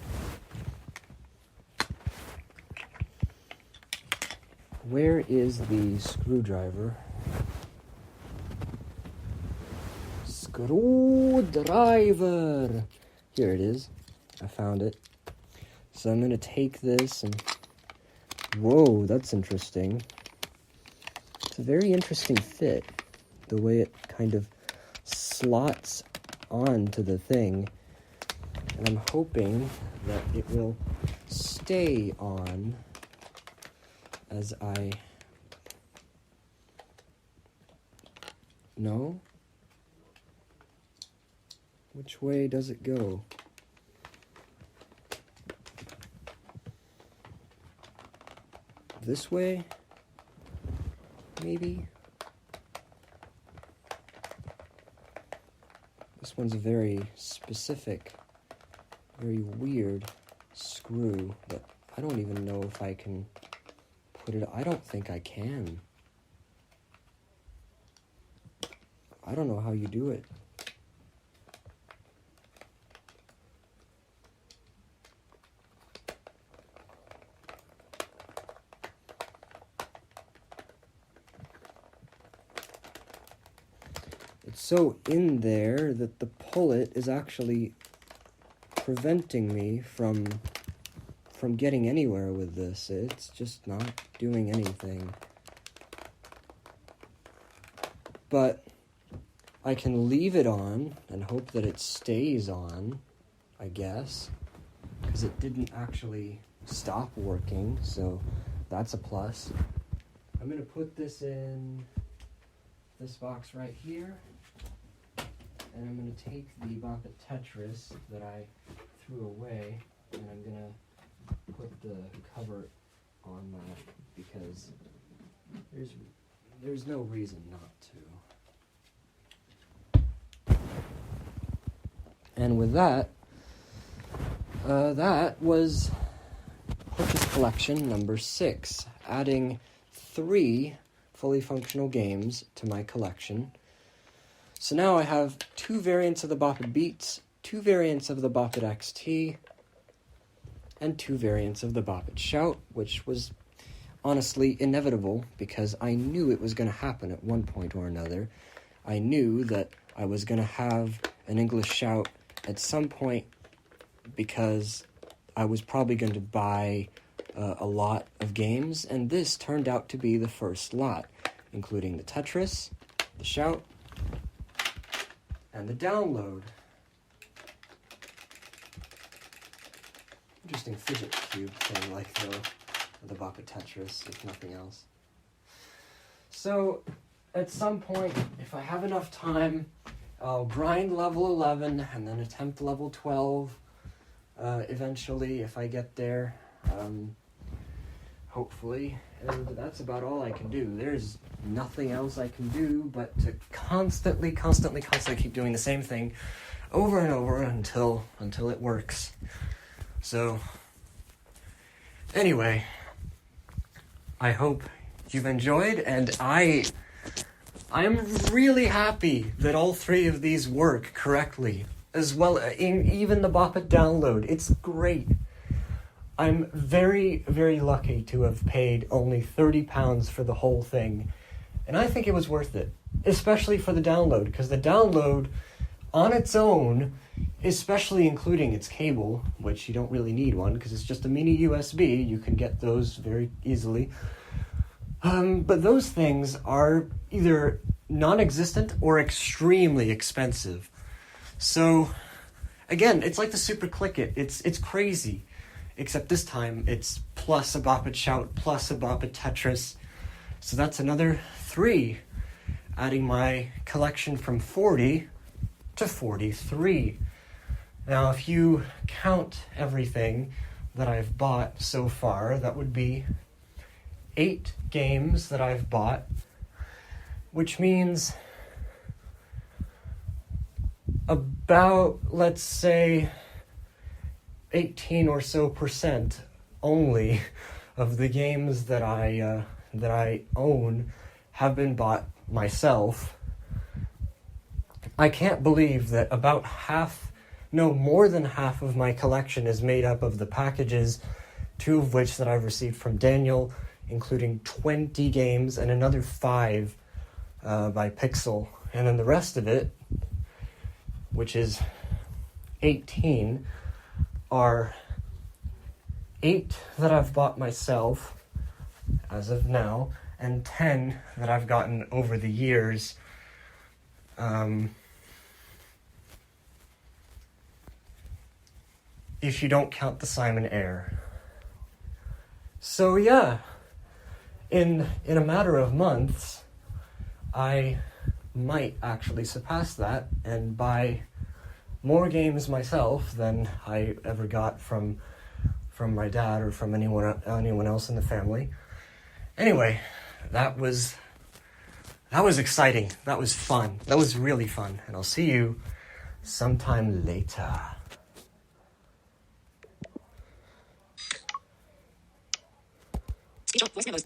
Where is the screwdriver? Screwdriver! Here it is. I found it. So I'm going to take this and... Whoa, that's interesting. It's a very interesting fit. The way it kind of slots onto the thing. And I'm hoping that it will stay on as I... No? Which way does it go? This way? Maybe? This one's a very specific, very weird screw that I don't even know if I can put it... I don't think I can. I don't know how you do it. It's so in there that the pullet is actually preventing me from getting anywhere with this. It's just not doing anything. But I can leave it on and hope that it stays on, I guess, because it didn't actually stop working, so that's a plus. I'm going to put this in this box right here, and I'm going to take the Bop It Tetris that I threw away, and I'm going to put the cover on that because there's no reason not to. And with that, that was purchase collection number 6, adding 3 fully functional games to my collection. So now I have 2 variants of the Bop It Beats, 2 variants of the Bop It XT, and 2 variants of the Bop It Shout, which was honestly inevitable because I knew it was going to happen at one point or another. I knew that I was going to have an English Shout at some point because I was probably going to buy a lot of games, and this turned out to be the first lot, including the Tetris, the Shout, and the Download. Interesting fidget cube thing, like the Bop It Tetris, if nothing else. So, at some point, if I have enough time, I'll grind level 11 and then attempt level 12 eventually, if I get there. Hopefully. And that's about all I can do. There's nothing else I can do but to constantly keep doing the same thing over and over until it works. So, anyway, I hope you've enjoyed, and I am really happy that all 3 of these work correctly, as well even the Bop It Download. It's great. I'm very, very lucky to have paid only £30 for the whole thing, and I think it was worth it, especially for the Download, because the Download on its own, especially including its cable, which you don't really need one because it's just a mini USB, you can get those very easily. But those things are either non-existent or extremely expensive. So, again, it's like the Super Click It. It's crazy. Except this time, it's plus a Bop It Shout, plus a Bop It Tetris. So that's another 3, adding my collection from 40 to 43. Now, if you count everything that I've bought so far, that would be 8 games that I've bought, which means about, let's say, 18 or so % only of the games that I own have been bought myself. I can't believe that more than half of my collection is made up of the packages, 2 of which that I've received from Daniel, including 20 games, and another 5 by Pixel. And then the rest of it, which is 18, are 8 that I've bought myself as of now, and 10 that I've gotten over the years. If you don't count the Simon Air. So yeah, in a matter of months, I might actually surpass that and buy more games myself than I ever got from my dad or from anyone else in the family. Anyway, that was exciting. That was fun. That was really fun. And I'll see you sometime later. Speech on voice memos.